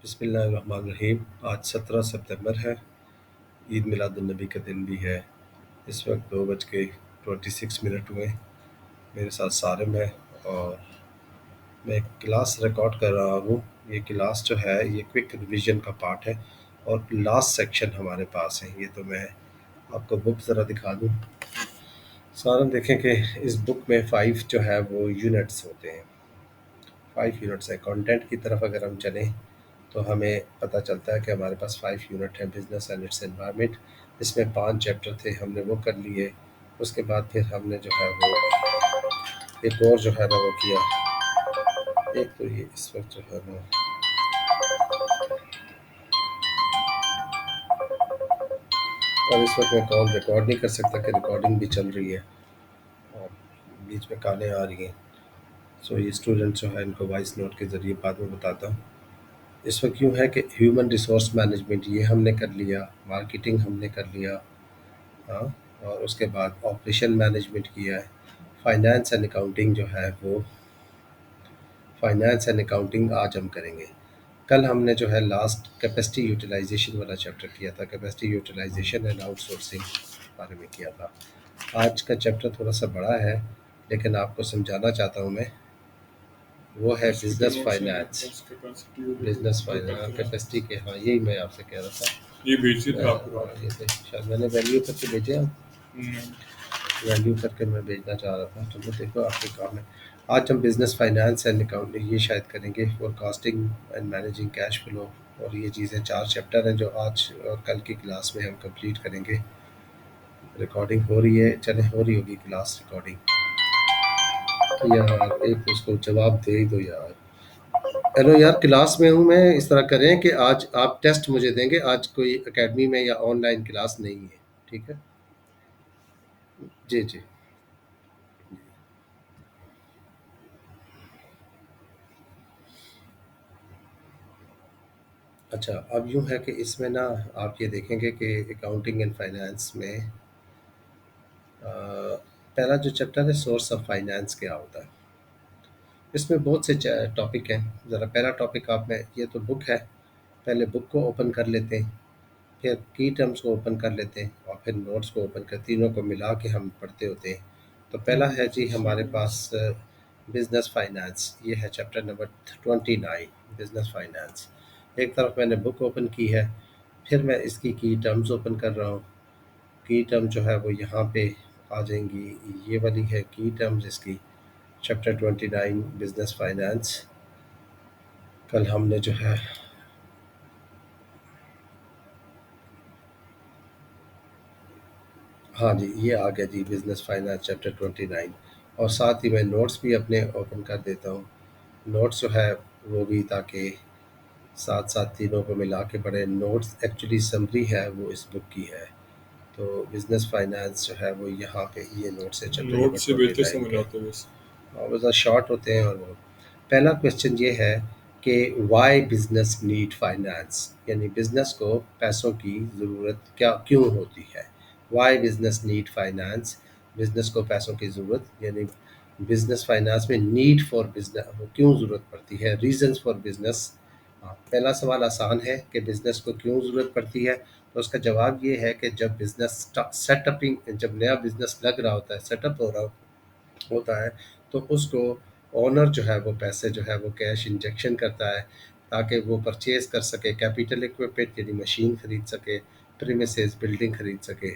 बिस्मिल्लाहिर्रहमानिर्रहीम। आज 17 सितंबर है। ईद मिलादुन्नबी का दिन भी है। इस वक्त 2:26 हुए। मेरे साथ सारिम है और मैं एक क्लास रिकॉर्ड कर रहा हूँ। ये क्लास जो है ये क्विक रिवीजन का पार्ट है और लास्ट सेक्शन हमारे पास है। ये तो मैं आपको बुक ज़रा दिखा दूँ। सारिम देखें कि इस बुक में 5 जो है वो यूनिट्स होते हैं। 5 यूनिट्स है। कंटेंट की तरफ अगर हम चलें तो हमें पता चलता है कि हमारे पास 5 यूनिट है। बिजनेस एंड इट्स एनवायरनमेंट, इसमें 5 चैप्टर थे, हमने वो कर लिए। उसके बाद फिर हमने जो है वो एक और जो है ना वो किया। एक तो ये इस वक्त जो है ना, और इस वक्त मैं कॉल रिकॉर्ड नहीं कर सकता कि रिकॉर्डिंग भी चल रही है और बीच में कॉलें आ रही हैं। सो ये स्टूडेंट जो है इनको वॉइस नोट के ज़रिए बाद में बताता हूँ। इस वक्त यूँ है कि ह्यूमन रिसोर्स मैनेजमेंट ये हमने कर लिया, मार्केटिंग हमने कर लिया, हाँ, और उसके बाद ऑपरेशन मैनेजमेंट किया है। फाइनेंस एंड अकाउंटिंग जो है वो फाइनेंस एंड अकाउंटिंग आज हम करेंगे। कल हमने जो है लास्ट कैपेसिटी यूटिलाइजेशन वाला चैप्टर किया था, कैपेसिटी यूटिलाइजेशन एंड आउटसोर्सिंग बारे में किया था। आज का चैप्टर थोड़ा सा बड़ा है लेकिन आपको समझाना चाहता हूँ मैं, वो है business finance. Business finance capacity के, हाँ यही मैं आपसे कह रहा था। ये भेजे थे आपको, ये थे शायद मैंने वैल्यू करके भेजे आप। वैल्यू करके मैं भेजना चाह रहा था। चलो देखो आपके काम है। आज हम बिजनेस फाइनेंस एंड अकाउंटिंग ये शायद करेंगे, forecasting and managing cash flow, और ये चीज़ें 4 चैप्टर हैं जो आज और कल की क्लास में हम कंप्लीट करेंगे। रिकॉर्डिंग हो रही है, चले हो रही होगी क्लास रिकॉर्डिंग। यार एक उसको जवाब दे ही दो यार। हेलो यार, क्लास में हूँ मैं। इस तरह करें कि आज आप टेस्ट मुझे देंगे, आज कोई एकेडमी में या ऑनलाइन क्लास नहीं है, ठीक है? जी जी। अच्छा, अब यूँ है कि इसमें ना आप ये देखेंगे कि अकाउंटिंग एंड फाइनेंस में पहला जो चैप्टर है सोर्स ऑफ फाइनेंस क्या होता है। इसमें बहुत से टॉपिक हैं। ज़रा पहला टॉपिक आप में, ये तो बुक है, पहले बुक को ओपन कर लेते हैं, फिर की टर्म्स को ओपन कर लेते हैं और फिर नोट्स को ओपन कर, तीनों को मिला के हम पढ़ते होते हैं। तो पहला है जी हमारे पास बिजनेस फाइनेंस, ये है चैप्टर नंबर 29, बिजनेस फाइनेंस। एक तरफ मैंने बुक ओपन की है, फिर मैं इसकी की टर्म्स ओपन कर रहा हूँ। की टर्म जो है वो यहाँ पे आ जाएंगी, ये वाली है की टर्म्स इसकी, चैप्टर 29 बिजनेस फाइनेंस। कल हमने जो है, हाँ जी ये आ गया जी बिजनेस फाइनेंस चैप्टर 29। और साथ ही मैं नोट्स भी अपने ओपन कर देता हूँ। नोट्स जो है वो भी, ताकि साथ साथ तीनों को मिला के पढ़े। नोट्स एक्चुअली समरी है वो इस बुक की है। तो बिजनेस फाइनेंस जो है वो यहाँ पे ये नोट्स है चैप्टर नोट से बेहतर समझ आते हैं बस, और वो ज़रा शॉर्ट होते हैं। और वो पहला क्वेश्चन ये है कि वाई बिजनेस नीड फाइनेंस, यानी बिजनेस को पैसों की ज़रूरत क्या क्यों होती है। Why business need finance, business को पैसों की ज़रूरत, यानी बिजनेस फाइनेंस में नीड फॉर बिजनेस क्यों ज़रूरत पड़ती है, रीजंस फॉर बिजनेस। पहला सवाल आसान है कि बिजनेस को क्यों ज़रूरत पड़ती है। तो उसका जवाब ये है कि जब बिजनेस सेटअपिंग, जब नया बिजनेस लग रहा होता है, सेटअप हो रहा होता है, तो उसको ओनर जो है वो पैसे जो है वो कैश इंजेक्शन करता है, ताकि वो परचेज कर सके, कैपिटल इक्विपमेंट यानी मशीन खरीद सके, प्रीमिसेस बिल्डिंग खरीद सके,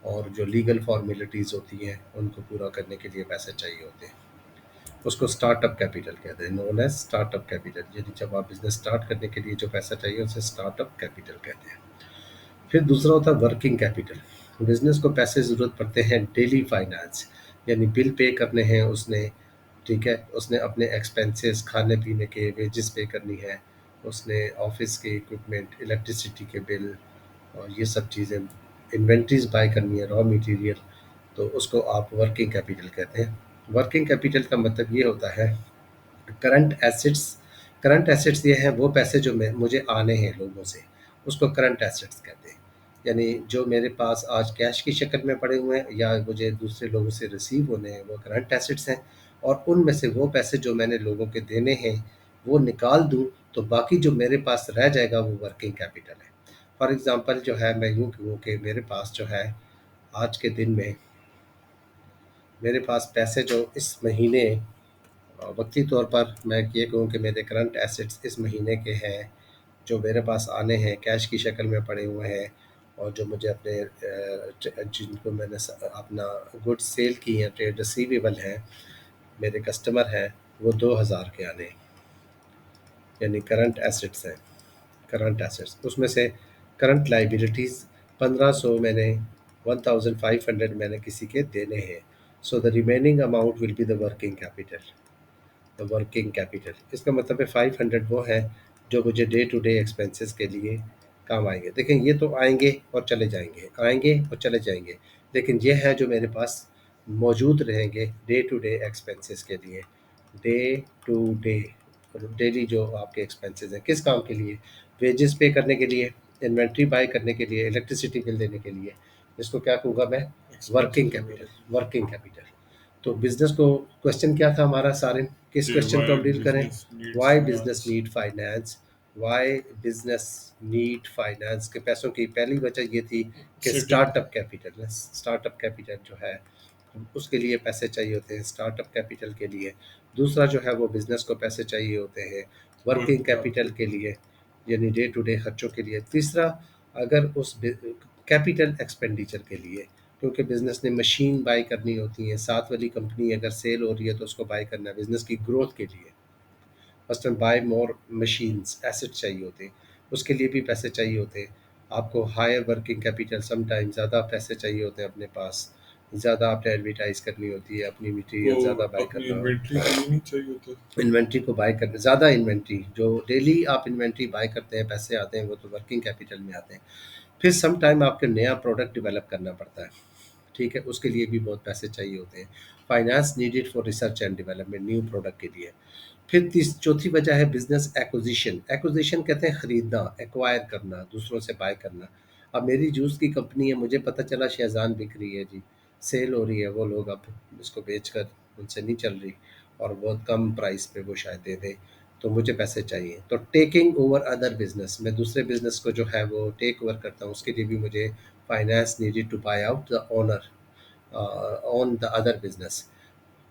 और जो लीगल फॉर्मेलिटीज़ होती हैं उनको पूरा करने के लिए पैसे चाहिए होते हैं। उसको स्टार्टअप कैपिटल कहते हैं, नोन एज स्टार्टअप कैपिटल, यानी जब आप बिजनेस स्टार्ट करने के लिए जो पैसा चाहिए उसे स्टार्टअप कैपिटल कहते हैं। फिर दूसरा होता है वर्किंग कैपिटल। बिजनेस को पैसे ज़रूरत पड़ते हैं डेली फाइनेंस, यानी बिल पे करने हैं उसने, ठीक है, उसने अपने एक्सपेंसेस, खाने पीने के वेजेस पे करनी है, उसने ऑफिस के इक्विपमेंट, इलेक्ट्रिसिटी के बिल और ये सब चीज़ें, इन्वेंट्रीज बाय करनी है, रॉ मटेरियल, तो उसको आप वर्किंग कैपिटल कहते हैं। वर्किंग कैपिटल का मतलब ये होता है करंट एसेट्स। करंट एसेट्स ये हैं वो पैसे जो मैं मुझे आने हैं लोगों से, उसको करंट एसेट्स कहते हैं। यानी जो मेरे पास आज कैश की शक्ल में पड़े हुए हैं या मुझे दूसरे लोगों से रिसीव होने हैं, वो करंट एसेट्स हैं। और उनमें से वो पैसे जो मैंने लोगों के देने हैं वो निकाल दूँ तो बाकी जो मेरे पास रह जाएगा वो वर्किंग कैपिटल है। फॉर एग्ज़ाम्पल जो है मैं यूँ कहूँ कि मेरे पास जो है आज के दिन में मेरे पास पैसे जो इस महीने वक्ती तौर पर मैं ये कहूँ कि मेरे करंट एसेट्स इस महीने के हैं, जो मेरे पास आने हैं कैश की शक्ल में पड़े हुए हैं, और जो मुझे अपने जिनको मैंने अपना गुड्स सेल की हैं, ट्रेड रिसीवेबल हैं, मेरे कस्टमर हैं, वो 2000 के आने, यानी करंट एसेट्स हैं। करंट एसेट्स उसमें से करंट लाइबिलिटीज़ 1500 मैंने 1500 मैंने किसी के देने हैं। So the remaining amount will be the working capital. The working capital इसका मतलब है 500 वो है जो मुझे डे टू डे एक्सपेंसेस के लिए काम आएंगे। देखें ये तो आएंगे और चले जाएंगे, आएंगे और चले जाएंगे, लेकिन ये है जो मेरे पास मौजूद रहेंगे डे टू डे एक्सपेंसेस के लिए। डे टू डे डेली जो आपके एक्सपेंसेस हैं किस काम के लिए, वेजेस पे करने के लिए, इन्वेंट्री बाय करने के लिए, इलेक्ट्रिसिटी बिल देने के लिए, जिसको क्या कहूँगा मैं, वर्किंग कैपिटल। Working capital. तो बिजनेस को क्वेश्चन क्या था हमारा सारे, किस कि क्वेश्चन को why हम डील करें, business needs why business finance. Need finance. Why business need finance के पैसों की पहली वजह ये थी कि Second, startup capital, startup capital जो है उसके लिए पैसे चाहिए होते हैं, स्टार्टअप कैपिटल के लिए। दूसरा जो है वो बिजनेस को पैसे चाहिए होते हैं वर्किंग working कैपिटल capital. के लिए, यानी डे टू डे खर्चों के लिए। तीसरा, अगर उस कैपिटल एक्सपेंडिचर के लिए, क्योंकि बिजनेस ने मशीन बाई करनी होती है, साथ वाली कंपनी अगर सेल हो रही है तो उसको बाई करना है बिजनेस की ग्रोथ के लिए। फर्स्ट टाइम बाय मोर मशीन्स, एसेट चाहिए होते हैं, उसके लिए भी पैसे चाहिए होते हैं। आपको हायर वर्किंग कैपिटल, समटाइम ज़्यादा पैसे चाहिए होते हैं अपने पास, ज़्यादा आपने एडवर्टाइज करनी होती है, अपनी को मटीरियल ज़्यादा बाई अपनी करना हो, इन्वेंट्री के लिए नहीं चाहिए होता. इन्वेंट्री को बाय करना, ज़्यादा इन्वेंट्री जो डेली आप इन्वेंट्री बाय करते हैं पैसे आते हैं वो तो वर्किंग कैपिटल में आते हैं। फिर सम टाइम आपको नया प्रोडक्ट डेवलप करना पड़ता है, ठीक है, उसके लिए भी बहुत पैसे चाहिए होते हैं। Finance needed for research and development, new product के लिए। फिर चौथी वजह है बिजनेस एक्विजिशन। एक्विजिशन कहते हैं खरीदना, एक्वायर करना, दूसरों से बाय करना। अब मेरी जूस की कंपनी है, मुझे पता चला शेज़ान बिक रही है जी, सेल हो रही है, वो लोग अब इसको बेचकर उनसे नहीं चल रही और बहुत कम प्राइस पे वो शायद दे दें, तो मुझे पैसे चाहिए। तो टेकिंग ओवर अदर बिजनेस, मैं दूसरे बिजनेस को जो है वो टेक ओवर करता हूँ, उसके लिए भी मुझे finance needed to buy out the owner on the other business.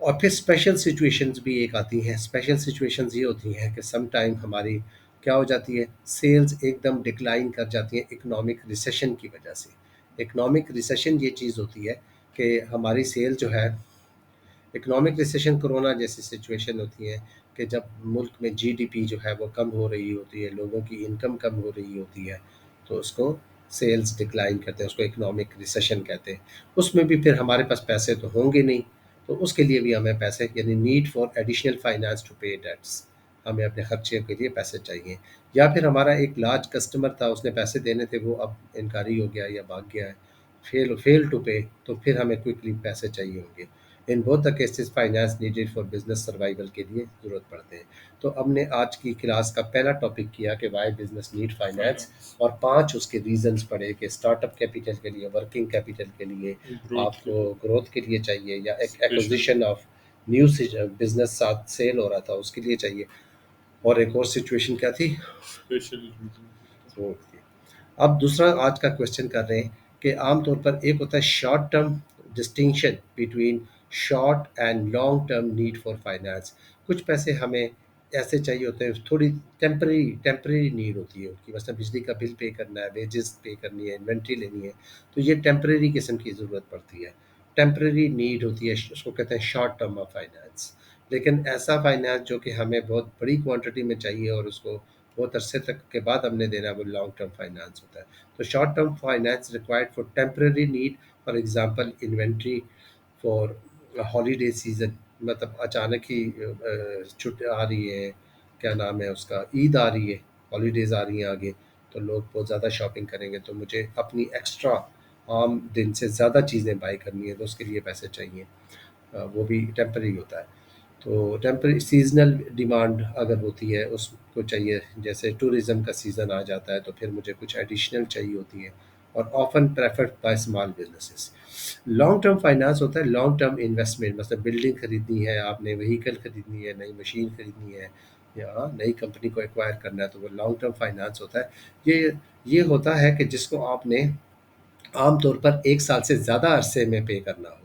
और फिर स्पेशल सिचुएशंस भी एक आती हैं। स्पेशल सिचुएशंस ये होती हैं कि सम टाइम हमारी क्या हो जाती है, सेल्स एकदम डिक्लाइन कर जाती हैं इकोनॉमिक रिसेशन की वजह से। इकोनॉमिक रिसेशन ये चीज़ होती है कि हमारी सेल जो है, इकोनॉमिक रिसेशन कोरोना जैसी सिचुएशन होती है कि जब मुल्क में जीडीपी जो है वो कम हो रही होती है, लोगों की इनकम कम हो रही होती है, तो उसको सेल्स डिक्लाइन करते हैं, उसको इकोनॉमिक रिसेशन कहते हैं। उसमें भी फिर हमारे पास पैसे तो होंगे नहीं, तो उसके लिए भी हमें पैसे, यानी need for additional finance to pay debts, हमें अपने खर्चे के लिए पैसे चाहिए। या फिर हमारा एक लार्ज कस्टमर था, उसने पैसे देने थे, वो अब इनकारी हो गया या भाग गया है, फेल टू पे, तो फिर हमें क्विकली पैसे चाहिए होंगे। In both the cases finance needed for business survival के लिए ज़रूरत पड़ते हैं। तो हमने आज की क्लास का पहला टॉपिक किया कि why business need finance, Finance, और 5 उसके रीजंस पढ़े कि स्टार्टअप कैपिटल के लिए, वर्किंग कैपिटल के लिए, growth के आपको लिए, ग्रोथ के लिए चाहिए, या एक special, acquisition of new business साथ सेल हो रहा था उसके लिए चाहिए, और एक और सिचुएशन क्या थी special reason के लिए. वो थी। अब दूसरा आज का क्वेश्चन कर रहे हैं कि आमतौर पर एक होता है short term distinction between short and long term need for finance. कुछ पैसे हमें ऐसे चाहिए होते हैं, थोड़ी टेम्परेरी नीड होती है उनकी, मतलब बिजली का बिल पे करना है, वेजेस पे करनी है, इन्वेंट्री लेनी है, तो ये टेम्परेरी किस्म की ज़रूरत पड़ती है, टेम्परेरी नीड होती है, उसको कहते हैं शॉर्ट टर्म ऑफ फाइनेंस। लेकिन ऐसा फाइनेंस जो कि हमें बहुत बड़ी क्वांटिटी में चाहिए और उसको बहुत अरसे तक के बाद हमने देना है, वो लॉन्ग टर्म फाइनेंस होता है। तो short term finance required for temporary need, for example inventory for holiday season, मतलब अचानक ही छुट्टी आ रही है, क्या नाम है उसका, ईद आ रही है, हॉलीडेज़ आ रही हैं आगे, तो लोग बहुत ज़्यादा शॉपिंग करेंगे, तो मुझे अपनी एक्स्ट्रा आम दिन से ज़्यादा चीज़ें बाई करनी है, तो उसके लिए पैसे चाहिए। वो भी टेम्परेरी होता है। तो टेम्परेरी सीज़नल डिमांड अगर होती है उसको चाहिए, जैसे टूरिज़्म का सीज़न आ जाता है तो फिर मुझे कुछ एडिशनल चाहिए होती है, और often preferred by small businesses. Long term finance होता है लॉन्ग टर्म इन्वेस्टमेंट, मतलब बिल्डिंग खरीदनी है आपने, व्हीकल खरीदनी है, नई मशीन खरीदनी है, या नई कंपनी को एक्वायर करना है तो वो लॉन्ग टर्म फाइनेंस होता है। ये होता है कि जिसको आपने आमतौर पर 1 साल से ज़्यादा अरसे में पे करना हो।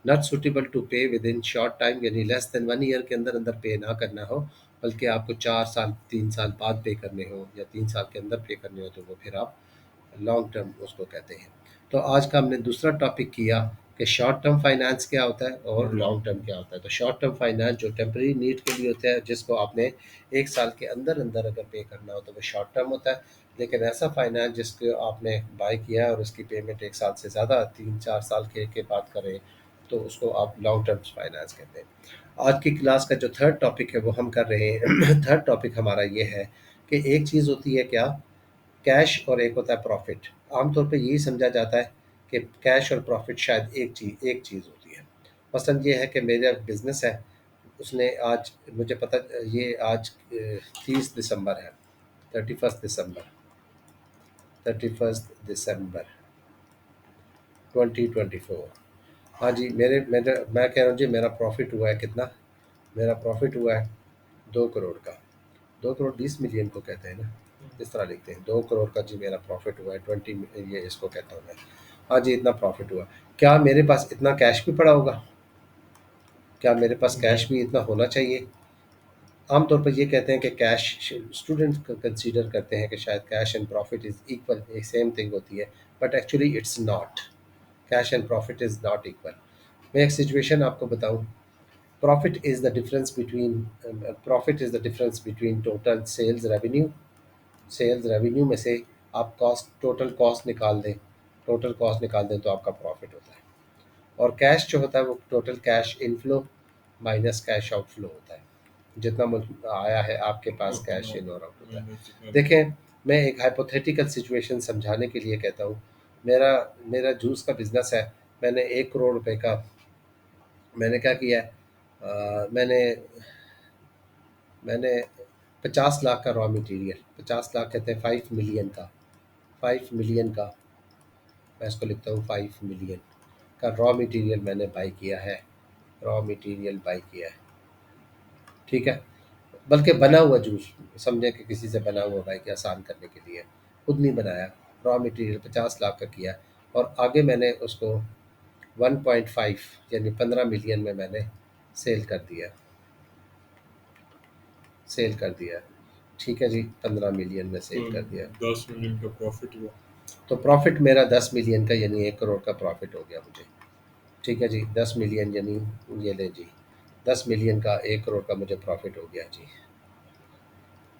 नॉट सूटेबल टू पे विद इन शॉर्ट टाइम, यानी लेस देन 1 ईयर के अंदर-अंदर पे ना करना हो, बल्कि आपको 4 साल, 3 साल बाद पे करने हो या 3 साल के अंदर पे करने हो, तो वो फिर आप लॉन्ग टर्म उसको कहते हैं। तो आज का हमने दूसरा टॉपिक किया कि शॉर्ट टर्म फाइनेंस क्या होता है और लॉन्ग टर्म क्या होता है। तो शॉर्ट टर्म फाइनेंस जो टेम्परेरी नीड के लिए होता है, जिसको आपने 1 साल के अंदर-अंदर अगर पे करना हो तो वो शॉर्ट टर्म होता है। लेकिन ऐसा फाइनेंस जिसको आपने बाय किया है और उसकी पेमेंट 1 साल से ज़्यादा 3-4 साल के बाद करें, तो उसको आप लॉन्ग टर्म फाइनेंस कहते हैं। आज की क्लास का जो थर्ड टॉपिक है वो हम कर रहे हैं। थर्ड टॉपिक हमारा ये है कि एक चीज़ होती है क्या, कैश, और एक होता है प्रॉफिट। आमतौर पे यही समझा जाता है कि कैश और प्रॉफिट शायद एक चीज़ होती है। मसलन ये है कि मेरा बिज़नेस है, उसने आज मुझे पता, ये आज 30 दिसंबर है, 31 दिसंबर, 31 दिसंबर 2024। हाँ जी, मैं कह रहा हूँ जी, मेरा प्रॉफिट हुआ है कितना, मेरा प्रॉफिट हुआ है 2 करोड़ का। 2 करोड़ 20 मिलियन को कहते हैं ना, इस तरह लिखते हैं, 2 करोड़ का जी मेरा प्रॉफिट हुआ है, 20, ये इसको कहता हूँ मैं। हाँ जी, इतना प्रॉफिट हुआ। क्या मेरे पास इतना कैश भी पड़ा होगा? क्या मेरे पास नहीं। कैश भी इतना होना चाहिए? आमतौर पर ये कहते हैं कि कैश, स्टूडेंट्स कंसीडर करते हैं कि शायद cash and profit is equal, एक सेम थिंग होती है, but actually it's not. Cash and profit is not equal. मैं एक सिचुएशन आपको बताऊं। Profit is the difference between total sales revenue में से आप टोटल कॉस्ट निकाल दें तो आपका प्रॉफिट होता है। और कैश जो होता है वो total cash inflow minus cash outflow होता है। जितना आया है आपके पास उतना कैश इन और आउट होता है। माइनस जितना दिया। देखें, मैं एक हाइपोथेटिकल सिचुएशन समझाने के लिए कहता हूँ। मेरा मेरा जूस का बिजनेस है। मैंने 1 करोड़ रुपए का, मैंने क्या किया है, मैंने मैंने 50 लाख का रॉ मटेरियल, 50 लाख कहते हैं 5 मिलियन का, 5 मिलियन का, मैं इसको लिखता हूँ 5 मिलियन का रॉ मटेरियल मैंने बाई किया है, रॉ मटेरियल बाई किया है। ठीक है, बल्कि बना हुआ जूस, समझें कि किसी से बना हुआ बाई किया आसान करने के लिए, खुद नहीं बनाया। रॉ मटेरियल 50 लाख का किया, और आगे मैंने उसको 1.5 यानी 15 मिलियन में मैंने सेल कर दिया, सेल कर दिया। ठीक है जी, 15 मिलियन में तो सेल कर दिया। 10 मिलियन का प्रॉफिट हुआ। तो प्रॉफिट मेरा 10 मिलियन का यानी 1 करोड़ का प्रॉफिट हो गया मुझे। ठीक है जी, 10 मिलियन यानी, ये ले जी, 10 मिलियन का 1 करोड़ का मुझे प्रॉफिट हो गया जी।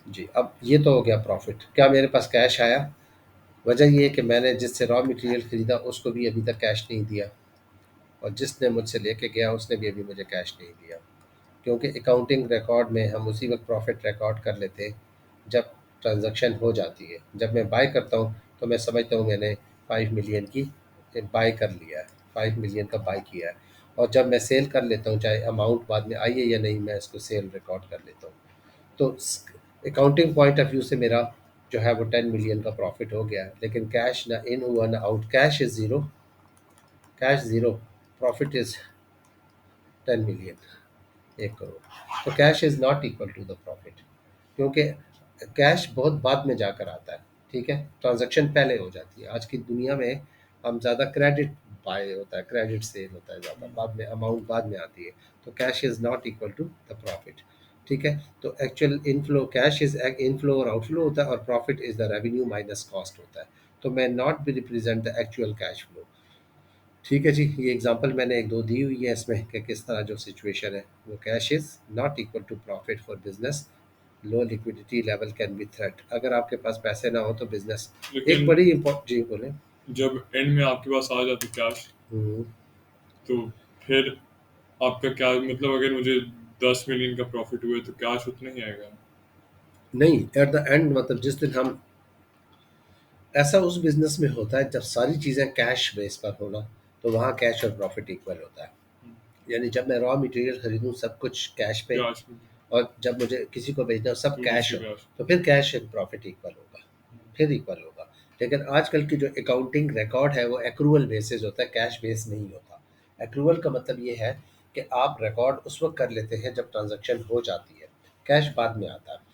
जी, अब ये तो हो गया प्रॉफिट। क्या मेरे पास कैश आया? वजह ये है कि मैंने जिससे रॉ मटेरियल खरीदा उसको भी अभी तक कैश नहीं दिया, और जिसने मुझसे लेके गया उसने भी अभी मुझे कैश नहीं दिया। क्योंकि अकाउंटिंग रिकॉर्ड में हम उसी वक्त प्रॉफिट रिकॉर्ड कर लेते हैं जब ट्रांजैक्शन हो जाती है। जब मैं बाय करता हूँ तो मैं समझता हूँ मैंने 5 मिलियन की बाय कर लिया है, 5 मिलियन का बाय किया है। और जब मैं सेल कर लेता हूँ, चाहे अमाउंट बाद में आई है या नहीं, मैं इसको सेल रिकॉर्ड कर लेता हूँ। तो अकाउंटिंग पॉइंट ऑफ व्यू से मेरा जो है वो 10 मिलियन का प्रॉफिट हो गया है, लेकिन कैश ना इन हुआ ना out. Cash is zero, cash zero, profit is 10 million, 1 crore. तो cash is not equal to the profit, क्योंकि कैश बहुत बाद में जाकर आता है। ठीक है, ट्रांजैक्शन पहले हो जाती है। आज की दुनिया में हम ज़्यादा क्रेडिट बाय होता है, क्रेडिट सेल होता है ज़्यादा, बाद में अमाउंट बाद में आती है। तो cash is not equal to the profit. ठीक है, तो actual inflow, cash is inflow और आउटफ्लो होता है, और profit is the revenue minus cost होता है। तो मैं नॉट भी represent the actual cash flow. ठीक है जी, ये एग्जांपल मैंने एक दो दी हुई है इसमें कि किस तरह जो सिचुएशन है वो, cash is not equal to profit for business, low liquidity level can be threat. अगर आपके पास पैसे ना हो तो बिजनेस, एक लेकिन बड़ी इम्पोर्ट जी बोले। जब एंड में आपके पास आ जाती कैश, हम्म, तो फिर आपका क्या मतलब, अगर मुझे 10 मिलियन का प्रॉफिट हुए तो कैश उतना ही आएगा। नहीं, एट द एंड मतलब जिस दिन हम, ऐसा उस बिजनेस में होता है जब सारी चीज़ें कैश बेस पर होना, तो वहाँ कैश और प्रॉफिट इक्वल होता है। यानी जब मैं रॉ मटेरियल खरीदूँ सब कुछ कैश पे, कैश में और जब मुझे किसी को भेजना हो सब तो कैश उसी हो, कैश। तो फिर कैश एंड प्रॉफिट इक्वल होगा, फिर इक्वल होगा। लेकिन आजकल की जो अकाउंटिंग रिकॉर्ड है वो एक्रूअल बेसिस होता है, कैश बेस नहीं होता। एक्रूअल का मतलब ये है कि आप रिकॉर्ड उस वक्त कर लेते हैं जब ट्रांजैक्शन हो जाती है। कैश बाद में आता है।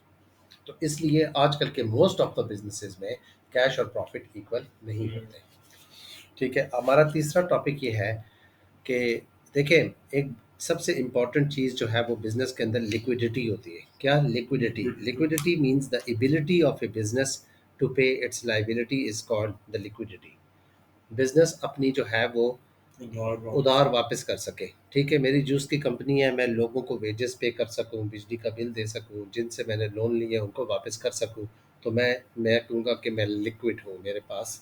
तो इसलिए आजकल के मोस्ट ऑफ द बिजनेसेस में कैश और प्रॉफिट इक्वल नहीं हुँ, होते। ठीक है, हमारा तीसरा टॉपिक ये है कि देखें, एक सबसे इम्पॉर्टेंट चीज़ जो है वो बिजनेस के अंदर लिक्विडिटी होती है। क्या? Liquidity. Liquidity, liquidity means the ability of a business to pay its liability is called the liquidity. Business अपनी जो है वो उधार वापस उधार कर वापस कर सके। ठीक है, मेरी जूस की कंपनी है, मैं लोगों को वेजेस पे कर सकूं, बिजली का बिल दे सकूं, जिनसे मैंने लोन लिया उनको वापस कर सकूं। तो मैं कहूँगा कि मैं लिक्विड हूँ मेरे पास,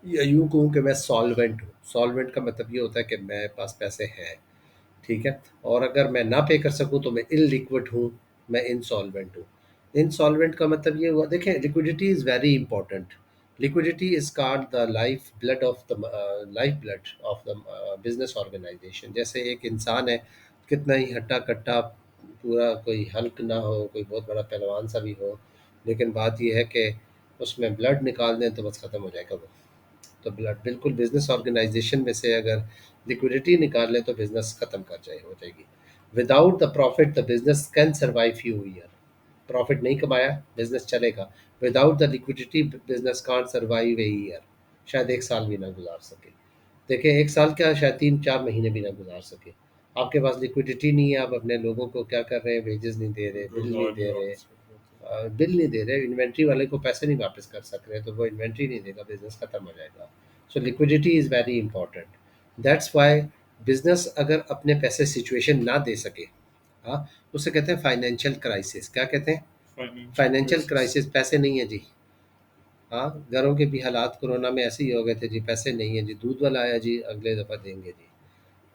या यूँ कहूँ कि मैं सॉल्वेंट हूँ। सॉल्वेंट का मतलब ये होता है कि मेरे पास पैसे हैं। ठीक है, और अगर मैं ना पे कर सकूँ तो मैं इलिक्विड हूँ, मैं इंसॉल्वेंट हूँ। इंसॉल्वेंट का मतलब ये हुआ, देखें, liquidity is very important. Liquidity is called the life blood of the life blood of the business organization. जैसे एक इंसान है, कितना ही हट्टा कट्टा, पूरा कोई हल्क ना हो, कोई बहुत बड़ा पहलवान सा भी हो, लेकिन बात यह है कि उसमें ब्लड निकाल दें तो बस ख़त्म हो जाएगा वो। तो ब्लड बिल्कुल बिजनेस ऑर्गेनाइजेशन में से अगर लिक्विडिटी निकाल लें तो बिजनेस खत्म कर जाए हो जाएगी। Without the profit the business can survive few year. Profit नहीं कमाया, बिजनेस चलेगा। Without the liquidity business can't survive a year. शायद एक साल भी ना गुजार सके। देखिए, एक साल क्या, शायद 3-4 महीने भी ना गुजार सके। आपके पास लिक्विडिटी नहीं है, आप अपने लोगों को क्या कर रहे हैं, वेजेस नहीं दे रहे, उनके बिल नहीं उधार नहीं दे रहे, वापस कर पाते। बिल नहीं दे रहे, इन्वेंट्री वाले को पैसे नहीं वापस कर सक रहे, तो वो इन्वेंट्री नहीं देगा, बिजनेस खत्म हो जाएगा। So liquidity is very important. That's why business अगर अपने पैसे सिचुएशन ना दे सके, हाँ, उसे कहते हैं फाइनेंशियल क्राइसिस। क्या कहते हैं? Financial financial crisis. क्राइसिस। पैसे नहीं है जी। हाँ, घरों के भी हालात कोरोना में ऐसे ही हो गए थे जी, पैसे नहीं है जी, दूध वाला आया जी, अगले दफ़ा देंगे जी।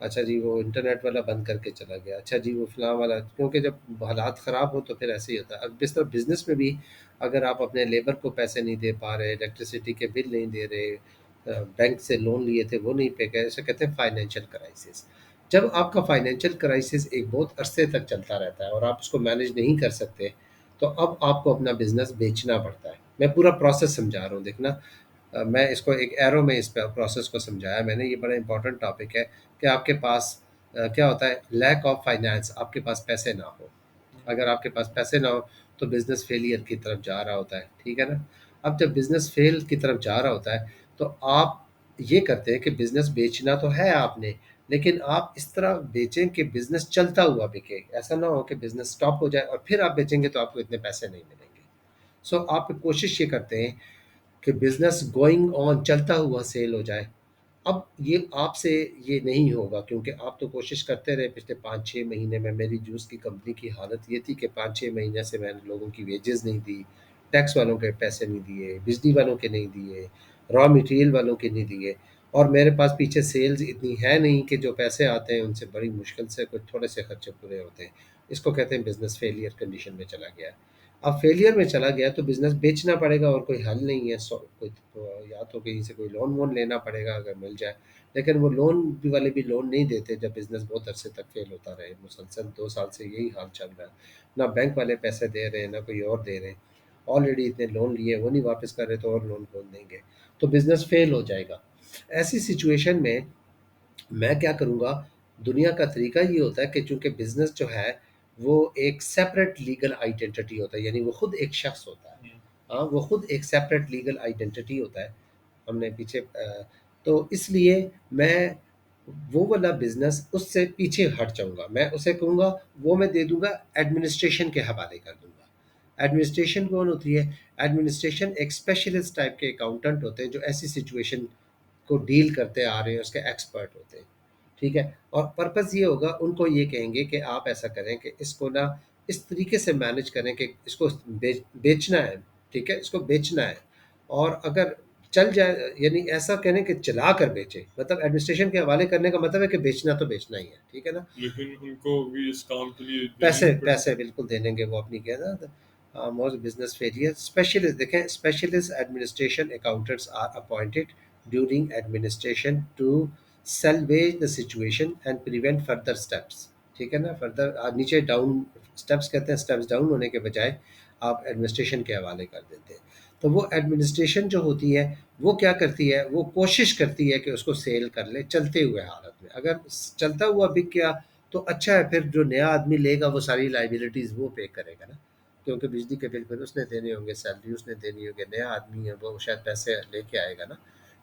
अच्छा जी, वो इंटरनेट वाला बंद करके चला गया। अच्छा जी, वो फ़लाँ वाला, क्योंकि जब हालात ख़राब हो तो फिर ऐसे ही होता है। अब इस तरह बिज़नेस में भी अगर आप अपने लेबर को पैसे नहीं दे पा रहे, इलेक्ट्रिसिटी के बिल नहीं दे रहे, बैंक से लोन लिए थे वो नहीं पे गए, इसे कहते हैं फाइनेंशियल क्राइसिस। जब आपका फाइनेंशियल क्राइसिस एक बहुत अरसे तक चलता रहता है और आप उसको मैनेज नहीं कर सकते, तो अब आपको अपना बिज़नेस बेचना पड़ता है। मैं पूरा प्रोसेस समझा रहा हूँ, देखना। मैं इसको एक एरो में इस प्रोसेस को समझाया मैंने, ये बड़ा इंपॉर्टेंट टॉपिक है कि आपके पास क्या होता है, लैक ऑफ फाइनेंस, आपके पास पैसे ना हो। अगर आपके पास पैसे ना हो तो बिजनेस फेलियर की तरफ जा रहा होता है। ठीक है ना? अब जब बिजनेस फेल की तरफ जा रहा होता है तो आप ये करते हैं कि बिजनेस बेचना तो है आपने, लेकिन आप इस तरह बेचें कि बिजनेस चलता हुआ बिके। ऐसा ना हो कि बिजनेस स्टॉप हो जाए और फिर आप बेचेंगे तो आपको इतने पैसे नहीं मिलेंगे। सो आप कोशिश ये करते हैं कि बिजनेस गोइंग ऑन, चलता हुआ सेल हो जाए। अब ये आपसे ये नहीं होगा, क्योंकि आप तो कोशिश करते रहे पिछले 5-6 महीने में। मेरी जूस की कंपनी की हालत ये थी कि 5-6 महीने से मैंने लोगों की वेजेस नहीं दी, टैक्स वालों के पैसे नहीं दिए, बिजली वालों के नहीं दिए, रॉ मटेरियल वालों के नहीं दिए, और मेरे पास पीछे सेल्स इतनी है नहीं कि जो पैसे आते हैं उनसे बड़ी मुश्किल से कुछ थोड़े से खर्चे पूरे होते हैं। इसको कहते हैं बिजनेस फेलियर कंडीशन में चला गया। अब फेलियर में चला गया तो बिजनेस बेचना पड़ेगा और कोई हल नहीं है। कोई तो या तो कहीं से कोई लोन वोन लेना पड़ेगा अगर मिल जाए, लेकिन वो लोन भी वाले भी लोन नहीं देते जब बिजनेस बहुत अरसे तक फेल होता रहे। मुसलसल 2 साल से यही हाल चल रहा है। ना बैंक वाले पैसे दे रहे हैं, ना कोई और दे रहे हैं। ऑलरेडी इतने लोन लिए, वो नहीं वापस कर रहे तो और लोन कौन देंगे? तो बिजनेस फेल हो जाएगा। ऐसी सिचुएशन में मैं क्या करूँगा, दुनिया का तरीका ये होता है कि चूँकि बिज़नेस जो है वो एक सेपरेट लीगल आइडेंटिटी होता है, यानी वो खुद एक शख्स होता है। हुँ, हाँ, वो खुद एक सेपरेट लीगल आइडेंटिटी होता है। हमने पीछे तो इसलिए मैं वो वाला बिज़नेस उससे पीछे हट जाऊँगा। मैं उसे कहूँगा, वो मैं दे दूँगा, एडमिनिस्ट्रेशन के हवाले कर दूँगा। एडमिनिस्ट्रेशन कौन होती है? एडमिनिस्ट्रेशन एक स्पेशलिस्ट टाइप के अकाउंटेंट होते हैं जो ऐसी सिचुएशन को डील करते आ रहे हैं, उसके एक्सपर्ट होते हैं। ठीक है? और पर्पज़ ये होगा, उनको ये कहेंगे कि आप ऐसा करें कि इसको ना इस तरीके से मैनेज करें कि इसको बेचना है। ठीक है? इसको बेचना है, और अगर चल जाए, यानी ऐसा करें कि चला कर बेचें। मतलब एडमिनिस्ट्रेशन के हवाले करने का मतलब है कि बेचना तो बेचना ही है। ठीक है ना? लेकिन उनको भी इस काम के लिए देने पैसे भी पैसे पड़ेंगे। बिल्कुल दे देंगे वो अपनी, क्या है ना, मोस्ट बिजनेस फेलियर स्पेशलिस्ट। देखें, specialist administration accountants are appointed during administration to salvage the situation and prevent further steps. ठीक है ना? फर्दर नीचे डाउन स्टेप्स कहते हैं, स्टेप्स डाउन होने के बजाय आप एडमिनिस्ट्रेशन के हवाले कर देते हैं। तो वो एडमिनिस्ट्रेशन जो होती है वो क्या करती है, वो कोशिश करती है कि उसको सेल कर ले चलते हुए हालत में। अगर चलता हुआ बिक गया तो अच्छा है, फिर जो नया आदमी लेगा वो सारी लाइबिलिटीज़ वो पे करेगा ना, क्योंकि बिजली के बिल फिर उसने देने होंगे, सैलरी उसने देनी होगी, नया आदमी है वो शायद पैसे लेके आएगा ना,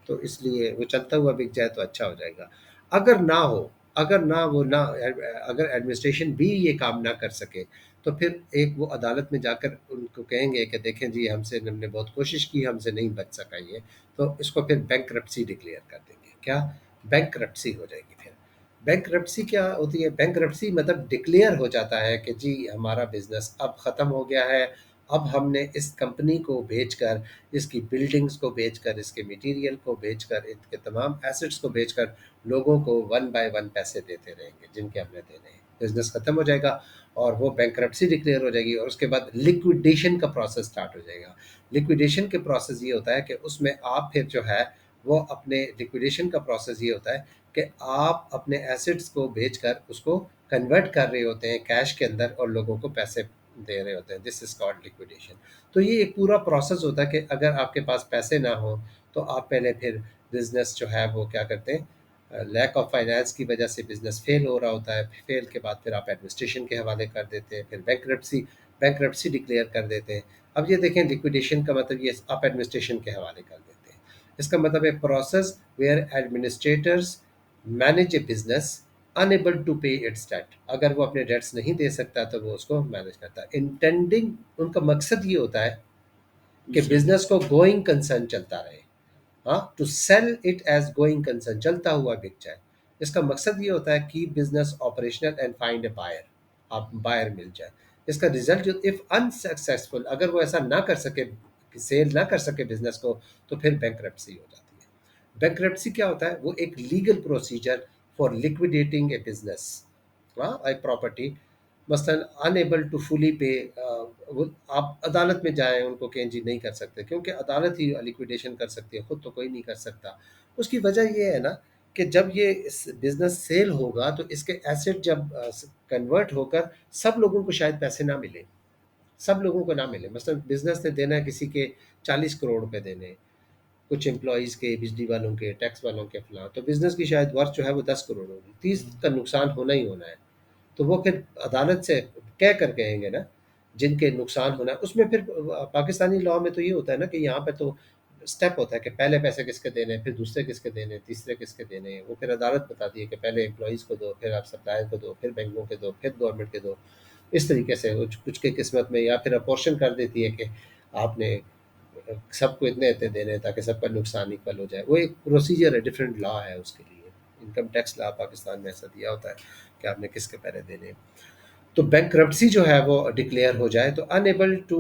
तो इसलिए वो चलता हुआ बिक जाए तो अच्छा हो जाएगा। अगर ना हो, अगर ना वो ना अगर एडमिनिस्ट्रेशन भी ये काम ना कर सके, तो फिर एक वो अदालत में जाकर उनको कहेंगे कि देखें जी, हमसे हमने बहुत कोशिश की, हमसे नहीं बच सका ये, तो इसको फिर बैंकरप्सी डिक्लेयर कर देंगे। क्या? बैंकरप्सी हो जाएगी फिर। बैंकरप्सी क्या होती है? बैंकरप्सी मतलब डिक्लेयर हो जाता है कि जी हमारा बिजनेस अब ख़त्म हो गया है, अब हमने इस कंपनी को बेचकर, इसकी बिल्डिंग्स को बेचकर, इसके मटेरियल को बेचकर, इनके तमाम एसेट्स को बेचकर लोगों को वन बाय वन पैसे देते रहेंगे जिनके हमने देने हैं। बिजनेस ख़त्म हो जाएगा और वो बैंकरप्सी डिक्लेयर हो जाएगी, और उसके बाद लिक्विडेशन का प्रोसेस स्टार्ट हो जाएगा। लिक्विडेशन के प्रोसेस ये होता है कि उसमें आप फिर जो है वो अपने लिक्विडेशन का प्रोसेस ये होता है कि आप अपने एसेट्स को बेचकर उसको कन्वर्ट कर रहे होते हैं कैश के अंदर और लोगों को पैसे दे रहे होते हैं। This is called liquidation. तो ये एक पूरा प्रोसेस होता है कि अगर आपके पास पैसे ना हो तो आप पहले फिर बिजनेस जो है वो क्या करते हैं, लैक ऑफ फाइनेंस की वजह से बिजनेस फेल हो रहा होता है, फेल के बाद फिर आप एडमिनिस्ट्रेशन के हवाले कर देते हैं, फिर बैंकरप्सी डिक्लेयर कर देते हैं। अब ये देखें, लिक्विडेशन का मतलब ये आप एडमिनिस्ट्रेशन के हवाले कर देते हैं। इसका मतलब है process where administrators manage a business unable to pay its debt. अगर वो अपने डेट्स नहीं दे सकता तो वो उसको मैनेज करता है। इंटेंडिंग, उनका मकसद ये होता है कि जी, बिजनेस को गोइंग कंसर्न चलता रहे। हाँ, to sell it as going concern, चलता हुआ बिक जाए। इसका मकसद ये होता है कि business operational and find a buyer, आप बायर मिल जाए। इसका रिजल्ट जो इफ अनसक्सेसफुल, अगर वो ऐसा ना कर सके, सेल ना कर सके बिजनेस को, तो फिर बैंकरप्सी हो जाती है। बैंकरप्सी क्या होता है? वो एक legal procedure for liquidating A business, हाँ, एक प्रॉपर्टी। मसलन अनएबल टू फुली पे, वो आप अदालत में जाएं, उनको कहें जी नहीं कर सकते, क्योंकि अदालत ही लिक्विडेशन कर सकती है, खुद तो कोई नहीं कर सकता। उसकी वजह ये है ना कि जब ये बिजनेस सेल होगा तो इसके एसेट जब कन्वर्ट होकर सब लोगों को शायद पैसे ना मिले, सब लोगों को ना मिले। मतलब बिजनेस ने देना है किसी के 40 करोड़ रुपए देने, कुछ एम्प्लॉयज़ के, बिजली वालों के, टैक्स वालों के, फलां, तो बिजनेस की शायद वर्थ जो है वो 10 करोड़ होगी, 30 का नुकसान होना ही होना है। तो वो फिर अदालत से कह कर कहेंगे ना, जिनके नुकसान होना है उसमें फिर पाकिस्तानी लॉ में तो ये होता है ना कि यहाँ पे तो स्टेप होता है कि पहले पैसे किसके देने हैं, फिर दूसरे किसके देने हैं, तीसरे किसके देने हैं। वो फिर अदालत बताती है कि पहले एम्प्लॉयज़ को दो, फिर आप सप्लायर को दो, फिर बैंकों के दो, फिर गवर्नमेंट के दो। इस तरीके से कुछ कुछ के किस्मत में, या फिर अपोर्शन कर देती है कि आपने सबको इतने इतने देने हैं ताकि सबका नुकसान इक्वल हो जाए। वो एक प्रोसीजर है, डिफरेंट लॉ है उसके लिए। इनकम टैक्स लॉ पाकिस्तान में ऐसा दिया होता है कि आपने किसके पहले देने हैं। तो बैंकरप्सी जो है वो डिक्लेयर हो जाए तो अनएबल टू,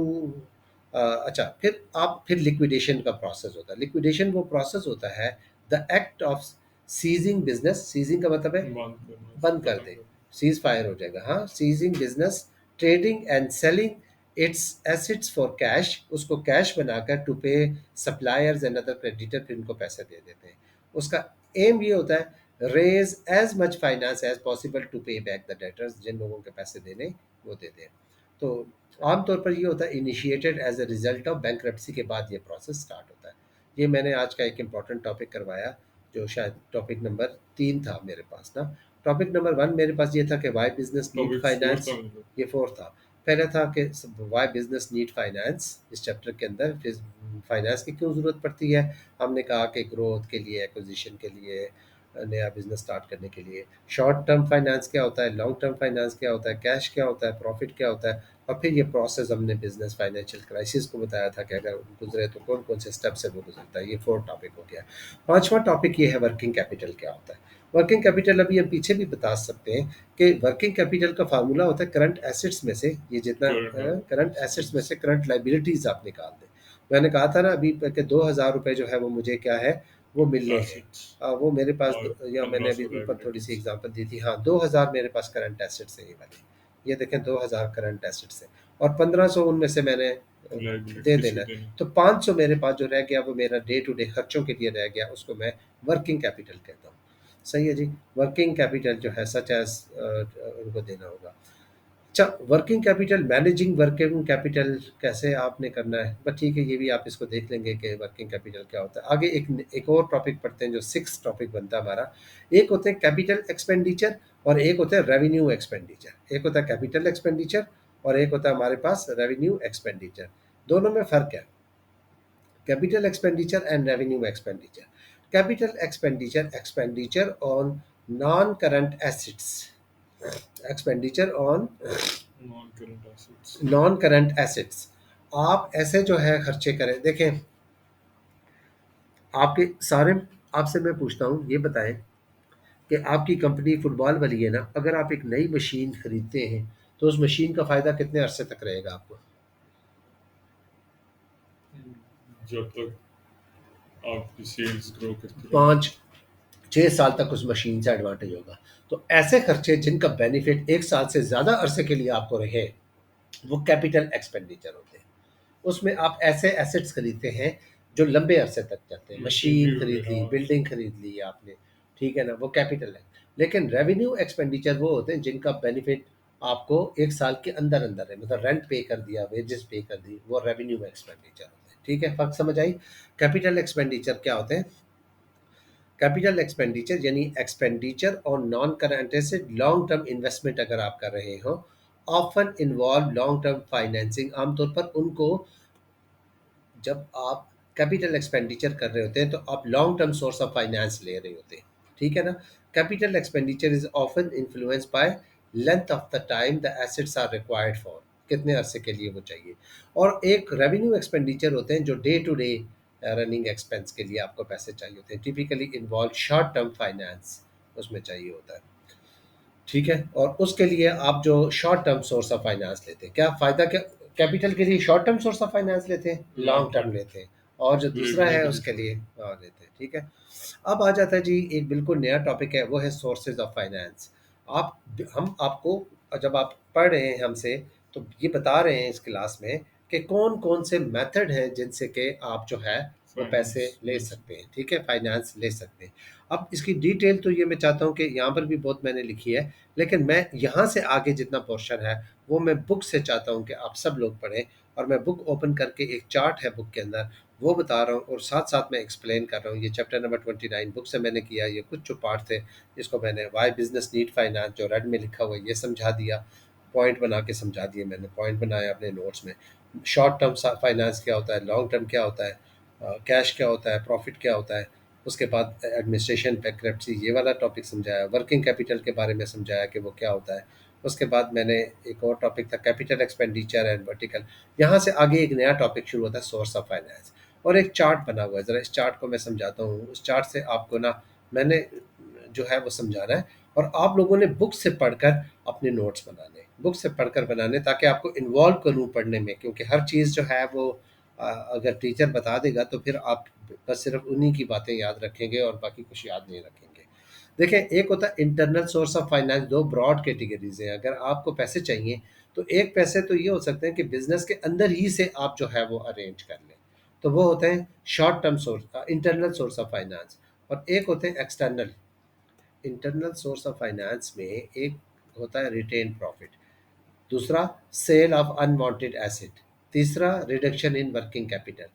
अच्छा, फिर लिक्विडेशन का प्रोसेस होता है। लिक्विडेशन वो प्रोसेस होता है, the act of ceasing business. Ceasing का मतलब है बात करना, बंद कर खत्म दे, कर। सीज फायर हो जाएगा। हाँ, ceasing business, trading and selling its assets for cash, उसको कैश बनाकर to pay suppliers and other creditor, फिर उनको पैसे दे देते हैं। उसका एम ये होता है, raise as much finance as possible to pay back the debtors, जिन लोगों के पैसे देने वो दे दें। तो आमतौर पर ये होता है initiated as a result of bankruptcy, के बाद ये प्रोसेस स्टार्ट होता है। ये मैंने आज का एक इम्पॉर्टेंट टॉपिक करवाया, जो शायद टॉपिक नंबर 3 था मेरे पास ना। टॉपिक नंबर 1 मेरे पास ये था कि वाई बिजनेस नीड टॉपिक 4 था फाइनेंस, मतलब। ये 4 था। पहला था कि वाई बिजनेस नीड फाइनेंस, इस चैप्टर के अंदर फिर फाइनेंस की क्यों ज़रूरत पड़ती है। हमने कहा कि ग्रोथ के लिए, एक्विजिशन के लिए, नया बिजनेस स्टार्ट करने के लिए। शॉर्ट टर्म फाइनेंस क्या होता है, लॉन्ग टर्म फाइनेंस क्या होता है, कैश क्या होता है, प्रॉफिट क्या होता है। और फिर ये प्रोसेस हमने बिजनेस फाइनेंशियल क्राइसिस को बताया था कि अगर गुजरे तो कौन कौन से स्टेप से वो गुजरता है। ये 4 टॉपिक हो गया। 5वां टॉपिक ये है वर्किंग कैपिटल क्या होता है। वर्किंग कैपिटल अभी हम पीछे भी बता सकते हैं कि वर्किंग कैपिटल का फार्मूला होता है करंट एसेट्स में से, ये जितना हाँ, करंट एसेट्स में से करंट लाइबिलिटीज आप निकाल दें। मैंने कहा था ना अभी कि 2,000 रुपये जो है वो मुझे क्या है, वो मिलने हैं। एसेट्स वो मेरे पास और या मैंने अभी 1500 ऊपर थोड़ी सी लाइबिलिटीज। एग्जांपल दी थी। हाँ, 2,000 मेरे पास करंट एसेट्स है ये वाले, ये देखें 2,000 करंट एसेट्स है, और 1,500 उनमें से मैंने दे लाइबिलिटीज देना को है। देना। तो 500 मेरे पास जो रह गया वो मेरा डे टू डे खर्चों के लिए रह गया, उसको मैं वर्किंग कैपिटल कहता हूँ। सही है जी। वर्किंग कैपिटल जो है सच एज उनको देना होगा। अच्छा, working capital, managing working capital कैसे आपने करना है, बस ठीक है, ये भी आप इसको देख लेंगे कि वर्किंग कैपिटल क्या होता है। आगे एक और टॉपिक पढ़ते हैं जो 6 टॉपिक बनता है हमारा। एक होते हैं कैपिटल एक्सपेंडिचर और एक होता है रेवेन्यू एक्सपेंडिचर। एक होता है कैपिटल एक्सपेंडिचर और एक होता है हमारे पास रेवेन्यू एक्सपेंडिचर। दोनों में फ़र्क है, capital expenditure and revenue expenditure. Capital expenditure, expenditure on non current assets, expenditure on non current assets. Non current assets. आप ऐसे जो है खर्चे करें, देखें आपके सारे, आपसे मैं पूछता हूँ ये बताएं कि आपकी कंपनी फुटबॉल वाली है ना, अगर आप एक नई मशीन खरीदते हैं तो उस मशीन का फ़ायदा कितने अरसे तक रहेगा आपको? जब तक आपकी सेल्स ग्रो करती रहेंगी। 5-6 साल तक उस मशीन से एडवांटेज होगा। तो ऐसे खर्चे जिनका बेनिफिट 1 साल से ज़्यादा अरसे के लिए आपको रहे, वो कैपिटल एक्सपेंडिचर होते हैं। उसमें आप ऐसे एसेट्स खरीदते हैं जो लंबे अरसे तक चलते हैं, मशीन मशीनरी खरीद ली, वगैरह। बिल्डिंग खरीद ली आपने, ठीक है ना, वो कैपिटल है। लेकिन रेवेन्यू एक्सपेंडिचर वो होते हैं जिनका बेनिफिट आपको 1 साल के अंदर अंदर है, मतलब रेंट पे कर दिया, वेजेस पे कर दी, वो रेवेन्यू एक्सपेंडिचर होते हैं। ठीक है, फर्क समझ आई? कैपिटल एक्सपेंडिचर क्या होते हैं? कैपिटल एक्सपेंडिचर यानी एक्सपेंडिचर और non current asset, long term investment अगर आप कर रहे हो, often involve long term financing. आमतौर पर उनको, जब आप कैपिटल एक्सपेंडिचर कर रहे होते हैं तो आप long term source of finance ले रहे होते हैं, ठीक है ना। Capital expenditure is often influence by length of the time the assets are required for, कितने अरसे के लिए वो चाहिए। और एक रेवेन्यू एक्सपेंडिचर होते हैं जो day to day running expense के लिए आपको पैसे चाहिए होते हैं, typically involve short term finance, उसमें चाहिए होता है, ठीक है। और उसके लिए आप जो short term source of finance लेते हैं, क्या फ़ायदा, क्या कैपिटल के लिए short term source of finance लेते हैं, लॉन्ग लॉन्ग टर्म टर्म। लेते हैं, और जो दूसरा रेवेन्यू है के लिए उसके लिए शॉर्ट। लेते हैं, ठीक है। अब आ जाता है जी एक बिल्कुल नया टॉपिक है, वो है सोर्सेज ऑफ फाइनेंस। आप, हम आपको, जब आप पढ़ रहे हैं हमसे, तो ये बता रहे हैं इस क्लास में कि कौन कौन से मेथड हैं जिनसे कि आप जो है वो पैसे फाइनेंस ले ले सकते सकते। हैं, ठीक है, फाइनेंस ले सकते हैं। अब इसकी डिटेल तो ये मैं चाहता हूँ कि यहाँ पर भी बहुत मैंने लिखी है, लेकिन मैं यहाँ से आगे जितना पोर्शन है वो मैं बुक से चाहता हूँ कि आप सब लोग पढ़ें। और मैं बुक ओपन करके, एक चार्ट है बुक के अंदर, वो बता रहा हूँ और साथ साथ मैं एक्सप्लेन कर रहा हूँ। ये चैप्टर नंबर 29 बुक से मैंने किया। ये कुछ जो पार्ट थे इसको मैंने वाई बिजनेस नीड फाइनेंस जो रेड में लिखा हुआ है ये समझा दिया, पॉइंट बना के समझा दिए मैंने, पॉइंट बनाया अपने नोट्स में। शॉर्ट टर्म फाइनेंस क्या होता है, लॉन्ग टर्म क्या होता है, कैश क्या होता है, प्रॉफिट क्या होता है। उसके बाद एडमिनिस्ट्रेशन बैंकरप्सी ये वाला टॉपिक समझाया, वर्किंग कैपिटल के बारे में समझाया कि वो क्या होता है। उसके बाद मैंने, एक और टॉपिक था कैपिटल एक्सपेंडिचर एंड वर्टिकल। यहाँ से आगे एक नया टॉपिक शुरू होता है सोर्स ऑफ फाइनेंस, और एक चार्ट बना हुआ है। ज़रा इस चार्ट को मैं समझाता हूँ। उस चार्ट से आपको ना, मैंने जो है वो समझाना है, और आप लोगों ने बुक से पढ़कर अपने नोट्स बनाने, बुक से पढ़कर बनाने, ताकि आपको इन्वॉल्व करूँ पढ़ने में, क्योंकि हर चीज़ जो है वो अगर टीचर बता देगा तो फिर आप बस सिर्फ उन्हीं की बातें याद रखेंगे और बाकी कुछ याद नहीं रखेंगे। देखें, एक होता है इंटरनल सोर्स ऑफ फाइनेंस, दो ब्रॉड कैटेगरीज हैं। अगर आपको पैसे चाहिए तो एक पैसे तो ये हो सकते हैं कि बिजनेस के अंदर ही से आप जो है वो अरेंज कर लें, तो वो होते हैं short term source, internal source of finance. और एक होते हैं external. Internal source of finance में एक होता है रिटेन प्रॉफिट, दूसरा सेल ऑफ अनवांटेड एसेट, तीसरा reduction in working capital,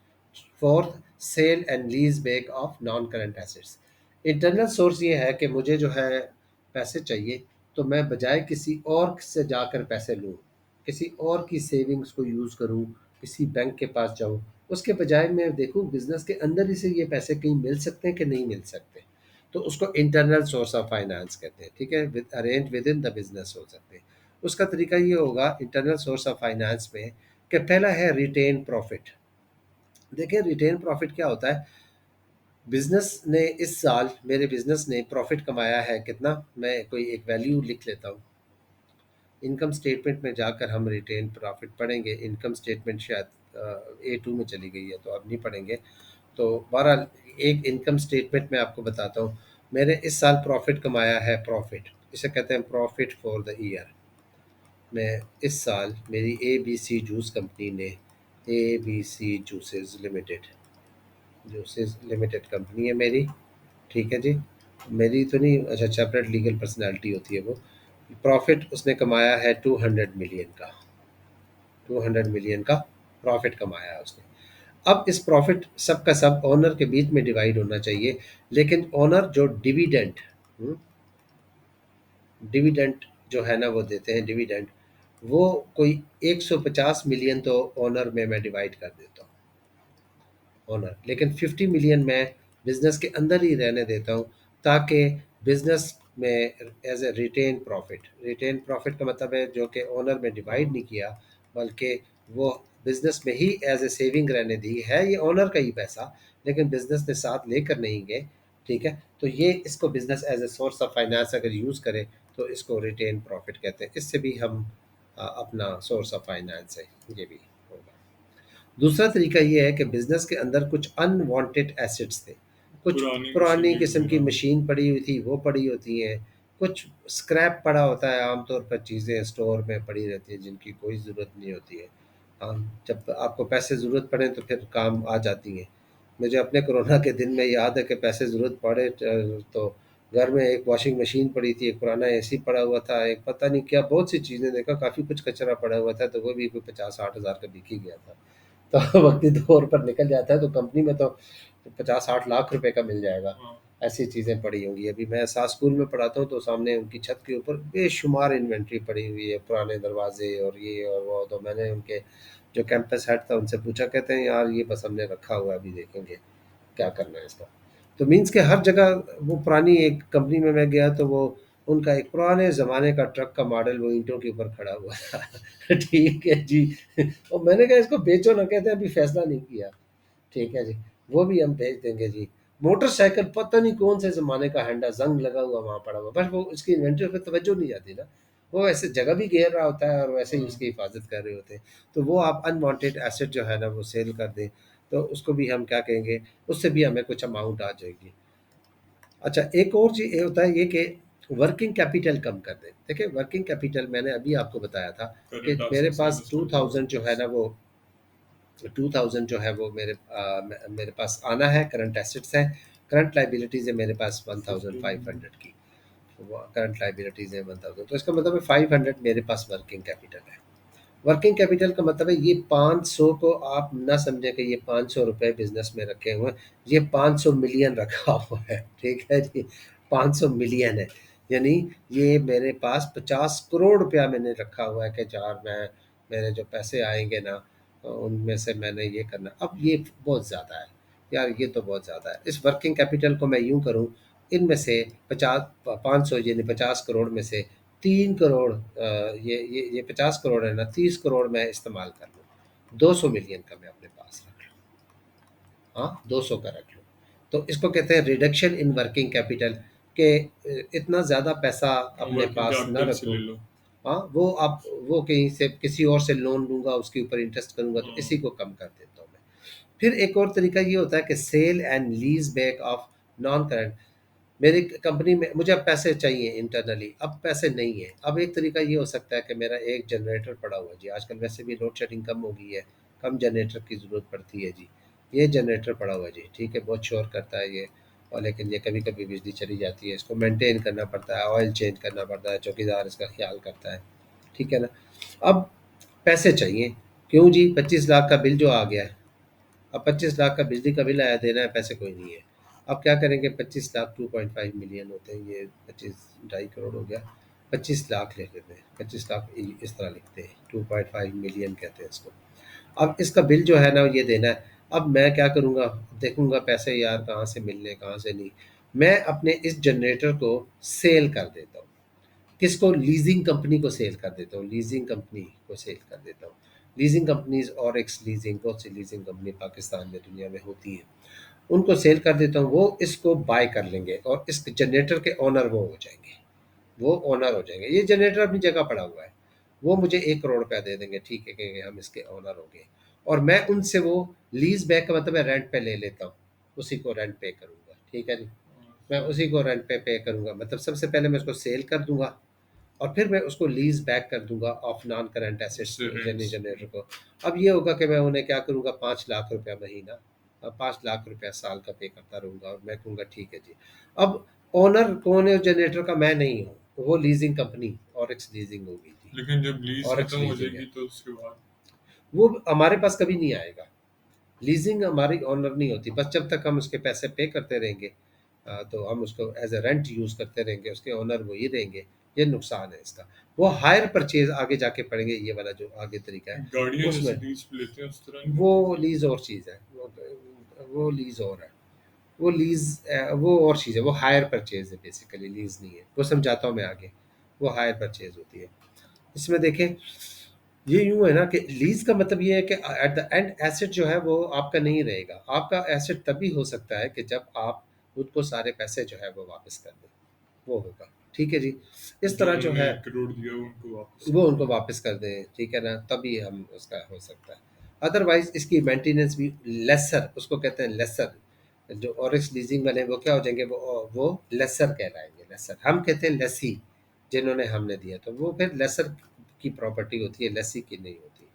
fourth sale and lease back of non current assets. Internal source ये है कि मुझे जो है पैसे चाहिए, तो मैं बजाय किसी और से जाकर पैसे लूँ, किसी और की सेविंग्स को यूज़ करूँ, किसी बैंक के पास जाऊँ, उसके बजाय मैं देखूँ बिजनेस के अंदर ही से ये पैसे कहीं मिल सकते हैं कि नहीं मिल सकते, तो उसको इंटरनल सोर्स ऑफ फाइनेंस कहते हैं, ठीक है, with arrange with in the business हो सकते हैं। उसका तरीका ये होगा इंटरनल सोर्स ऑफ फाइनेंस में कि पहला है रिटेन प्रॉफिट। देखिए रिटेन प्रॉफिट क्या होता है, बिजनेस ने इस साल, मेरे बिजनेस ने प्रॉफिट कमाया है कितना, मैं कोई एक वैल्यू लिख लेता हूँ। इनकम स्टेटमेंट में जाकर हम रिटेन प्रॉफिट पढ़ेंगे। इनकम स्टेटमेंट शायद A2 में चली गई है तो अब नहीं पढ़ेंगे। तो बहरहाल एक इनकम स्टेटमेंट में आपको बताता हूँ। मैंने इस साल प्रॉफिट कमाया है, प्रॉफिट इसे कहते हैं प्रॉफिट फॉर द ईयर। मैं इस साल, मेरी ABC जूस कंपनी ने, ABC juices limited, juices limited company है मेरी, ठीक है जी, मेरी तो नहीं, अच्छा सेपरेट लीगल पर्सनैलिटी होती है वो। प्रॉफिट उसने कमाया है 200 मिलियन का, 200 मिलियन का प्रॉफिट कमाया है उसने। अब इस प्रॉफिट सब का सब ओनर के बीच में डिवाइड होना चाहिए, लेकिन ओनर जो डिविडेंड, डिविडेंड जो है ना वो देते हैं डिविडेंड, वो कोई 150 मिलियन तो ओनर में मैं डिवाइड कर देता हूँ ओनर, लेकिन 50 मिलियन मैं बिजनेस के अंदर ही रहने देता हूँ, ताकि बिजनेस में एज ए रिटेन प्रॉफिट का मतलब है जो कि ओनर में डिवाइड नहीं किया, बल्कि वो बिजनेस में ही एज ए सेविंग रहने दी है, ये ओनर का ही पैसा, लेकिन बिजनेस ने साथ लेकर नहीं गए। ठीक है, तो ये इसको business as a source of finance अगर यूज़ करें तो इसको रिटेन प्रॉफिट कहते हैं, इससे भी हम अपना सोर्स ऑफ फाइनेंस है, ये भी होगा। दूसरा तरीका ये है कि बिजनेस के अंदर कुछ अनवांटेड एसेट्स थे, कुछ पुरानी पुरानी मशीनरी किस्म की वगैरह। मशीन पड़ी हुई थी वो पड़ी होती हैं, कुछ स्क्रैप पड़ा होता है, आमतौर पर चीज़ें स्टोर में पड़ी रहती हैं जिनकी कोई ज़रूरत नहीं होती है। हम जब आपको पैसे ज़रूरत पड़े तो फिर काम आ जाती हैं। मुझे अपने कोरोना के दिन में याद है कि पैसे ज़रूरत पड़े तो घर में एक वॉशिंग मशीन पड़ी थी, एक पुराना एसी पड़ा हुआ था, एक पता नहीं क्या बहुत सी चीज़ें, देखा काफ़ी कुछ कचरा पड़ा हुआ था, तो वो भी कोई 50-60 हज़ार का बिक ही गया था। तो वक्ती तौर पर निकल जाता है, तो कंपनी में तो 50-60 लाख रुपए का मिल जाएगा। हाँ। ऐसी चीज़ें पड़ी होंगी। अभी मैं साथ स्कूल में पढ़ाता हूँ तो सामने उनकी छत के ऊपर बेशुमार इन्वेंट्री पड़ी हुई है, पुराने दरवाजे और ये और वो। तो मैंने उनके जो कैंपस हेड था उनसे पूछा, कहते हैं यार ये बस हमने रखा हुआ है, अभी देखेंगे क्या करना है इसका। तो मीन्स के हर जगह वो पुरानी एक कंपनी में मैं गया तो वो उनका एक पुराने ज़माने का ट्रक का मॉडल वो ईंटों के ऊपर खड़ा हुआ था। ठीक है जी। और मैंने कहा इसको बेचो ना, कहते हैं अभी फैसला नहीं किया। ठीक है जी, वो भी हम भेज देंगे जी। मोटरसाइकिल पता नहीं कौन से ज़माने का हैंडा जंग लगा हुआ वहाँ पड़ा हुआ, बस वो उसकी इन्वेंटरी पे तवज्जो नहीं जाती ना। वो ऐसे जगह भी घेर रहा होता है और वैसे ही हाँ। उसकी हिफाजत कर रहे होते हैं। तो वो आप अनवांटेड एसेट जो है ना वो सेल कर दें, तो उसको भी हम क्या कहेंगे, उससे भी हमें कुछ अमाउंट आ जाएगी। अच्छा, एक और चीज़ ये होता है ये कि वर्किंग कैपिटल कम कर दें। देखिए वर्किंग कैपिटल मैंने अभी आपको बताया था कि करंट मेरे एसेट्स पास माइनस टू करंट थाउजेंड जो है लायबिलिटीज। ना वो 2000 जो है वो मेरे पास आना है, करंट एसेट्स हैं। करंट लाइबिलिटीज़ है मेरे पास 15। 1500 की, वो करंट लाइबिलिटीज़ है 1000, तो इसका मतलब है 500 मेरे पास वर्किंग कैपिटल है। वर्किंग कैपिटल का मतलब है ये 500 को आप ना समझें कि ये 500 रुपये बिजनेस में रखे हुए हैं, ये 500 मिलियन रखा हुआ है। ठीक है जी, 500 मिलियन है, यानी ये मेरे पास 50 करोड़ रुपया मैंने रखा हुआ है कि यार मैं मेरे जो पैसे आएंगे ना उनमें से मैंने ये करना। अब ये बहुत ज़्यादा है यार, ये तो बहुत ज़्यादा है। इस वर्किंग कैपिटल को मैं यूँ करूँ, इनमें से 50 500 यानी 50 करोड़ में से 3 करोड़ ये 50 करोड़ है ना, 30 करोड़ मैं इस्तेमाल कर लूँ, 200 मिलियन का मैं अपने पास रख लूँ। हाँ, 200 का रख लूँ। तो इसको कहते हैं रिडक्शन इन वर्किंग कैपिटल, के इतना ज़्यादा पैसा अपने वर्किंग पास ना कैपिटल से रखूँ। ले लो। हाँ, वो कहीं से किसी और से लोन लूँगा, उसके ऊपर इंटरेस्ट करूँगा, तो हाँ। इसी को कम कर देता हूँ मैं। फिर एक और तरीका ये होता है कि sale and lease back of non current. मेरी कंपनी में मुझे अब पैसे चाहिए इंटरनली, अब पैसे नहीं है। अब एक तरीका ये हो सकता है कि मेरा एक जनरेटर पड़ा हुआ है जी, आजकल वैसे भी लोड शेडिंग कम हो गई है, कम जनरेटर की ज़रूरत पड़ती है जी। ये जनरेटर पड़ा हुआ है जी, ठीक है, बहुत शोर करता है ये, और लेकिन ये कभी कभी बिजली चली जाती है, इसको मेंटेन करना पड़ता है, ऑयल चेंज करना पड़ता है, चौकीदार इसका ख्याल करता है। ठीक है ना। अब पैसे चाहिए, क्यों जी, 25 लाख का बिल जो आ गया है, अब 25 लाख का बिजली का बिल आया, देना है, पैसे कोई नहीं है। अब क्या करेंगे, 25 लाख 2.5 मिलियन होते हैं, ये 25 2.5 करोड़ हो गया, 25 लाख ले लेते हैं, 25 लाख इस तरह लिखते हैं, 2.5 मिलियन कहते हैं इसको। अब इसका बिल जो है ना ये देना है। अब मैं क्या करूँगा, देखूँगा पैसे यार कहाँ से मिलने कहाँ से नहीं, मैं अपने इस जनरेटर को सेल कर देता हूँ। किसको, लीजिंग कंपनी को सेल कर देता हूँ, लीजिंग कंपनी को सेल कर देता हूँ। लीजिंग कंपनीज और एक्स लीजिंग, बहुत सी लीजिंग कंपनी पाकिस्तान में दुनिया में होती है, उनको सेल कर देता हूँ, वो इसको बाय कर लेंगे और इस जनरेटर के ओनर वो हो जाएंगे, वो ओनर हो जाएंगे। ये जनरेटर अपनी जगह पड़ा हुआ है, वो मुझे 1 करोड़ रुपया दे देंगे, ठीक है, कहेंगे हम इसके ओनर हो गए। और मैं उनसे वो लीज बैक का मतलब है रेंट पे ले लेता हूँ, उसी को रेंट पे करूँगा। ठीक है जी, मैं उसी को रेंट पे करूँगा, मतलब सबसे पहले मैं उसको सेल कर दूंगा और फिर मैं उसको लीज़ बैक कर दूँगा ऑफ नॉन करंट एसेट्स उससे यानी रेंट्स। जनरेटर को। अब ये होगा कि मैं उन्हें क्या करूँगा, 5 लाख रुपया महीना, 5 लाख रुपया साल का पे करता रहूँगा और मैं कहूँगा ठीक है जी। अब ओनर कौन है उस जनरेटर का, मैं नहीं हूँ, वो लीज़िंग कंपनी ऑरिक्स लीज़िंग होगी जी, लेकिन जब लीज ऑरिक्स खत्म हो लीज़िंग जाएगी है। तो उसके बाद। वो हमारे पास कभी नहीं आएगा, लीजिंग हमारी ऑनर नहीं होती, बस जब तक हम उसके पैसे पे करते रहेंगे तो हम उसको एज अ रेंट यूज़ करते रहेंगे, उसके ऑनर वही रहेंगे। ये नुकसान है इसका। वो हायर परचेज आगे जाके पढ़ेंगे, ये वाला जो आगे तरीका है गाड़ियाँ जैसे उसमें। लीज पे लेते हैं उस तरह नहीं वो होता? लीज और चीज़ है, वो लीज और है। वो लीज वो और चीज़ है, वो हायर परचेज है बेसिकली, लीज नहीं है। वो समझाता हूँ मैं आगे। वो हायर परचेज होती है। इसमें देखें, ये यूं है ना कि लीज का मतलब ये है कि एट द एंड एसेट जो है वो आपका नहीं रहेगा। आपका एसेट तभी हो सकता है कि जब आप उनको सारे पैसे जो है वो वापस कर दें, वो होगा। ठीक है जी। इस जो तरह जो उन्होंने है 1 करोड़ दिया वो उनको वापस वो करना उनको है। वापस कर दें, ठीक है ना, तभी हम उसका हो सकता है। अदरवाइज इसकी मेंटेनेंस भी लेसर, उसको कहते हैं लेसर। जो ऑरिक्स लीजिंग वाले वो क्या हो जाएंगे, वो लेसर कहलाएंगे। लेसर हम कहते हैं लेसी, जिन्होंने हमने दिया, तो वो फिर लेसर की प्रॉपर्टी होती है, लेसी की नहीं होती।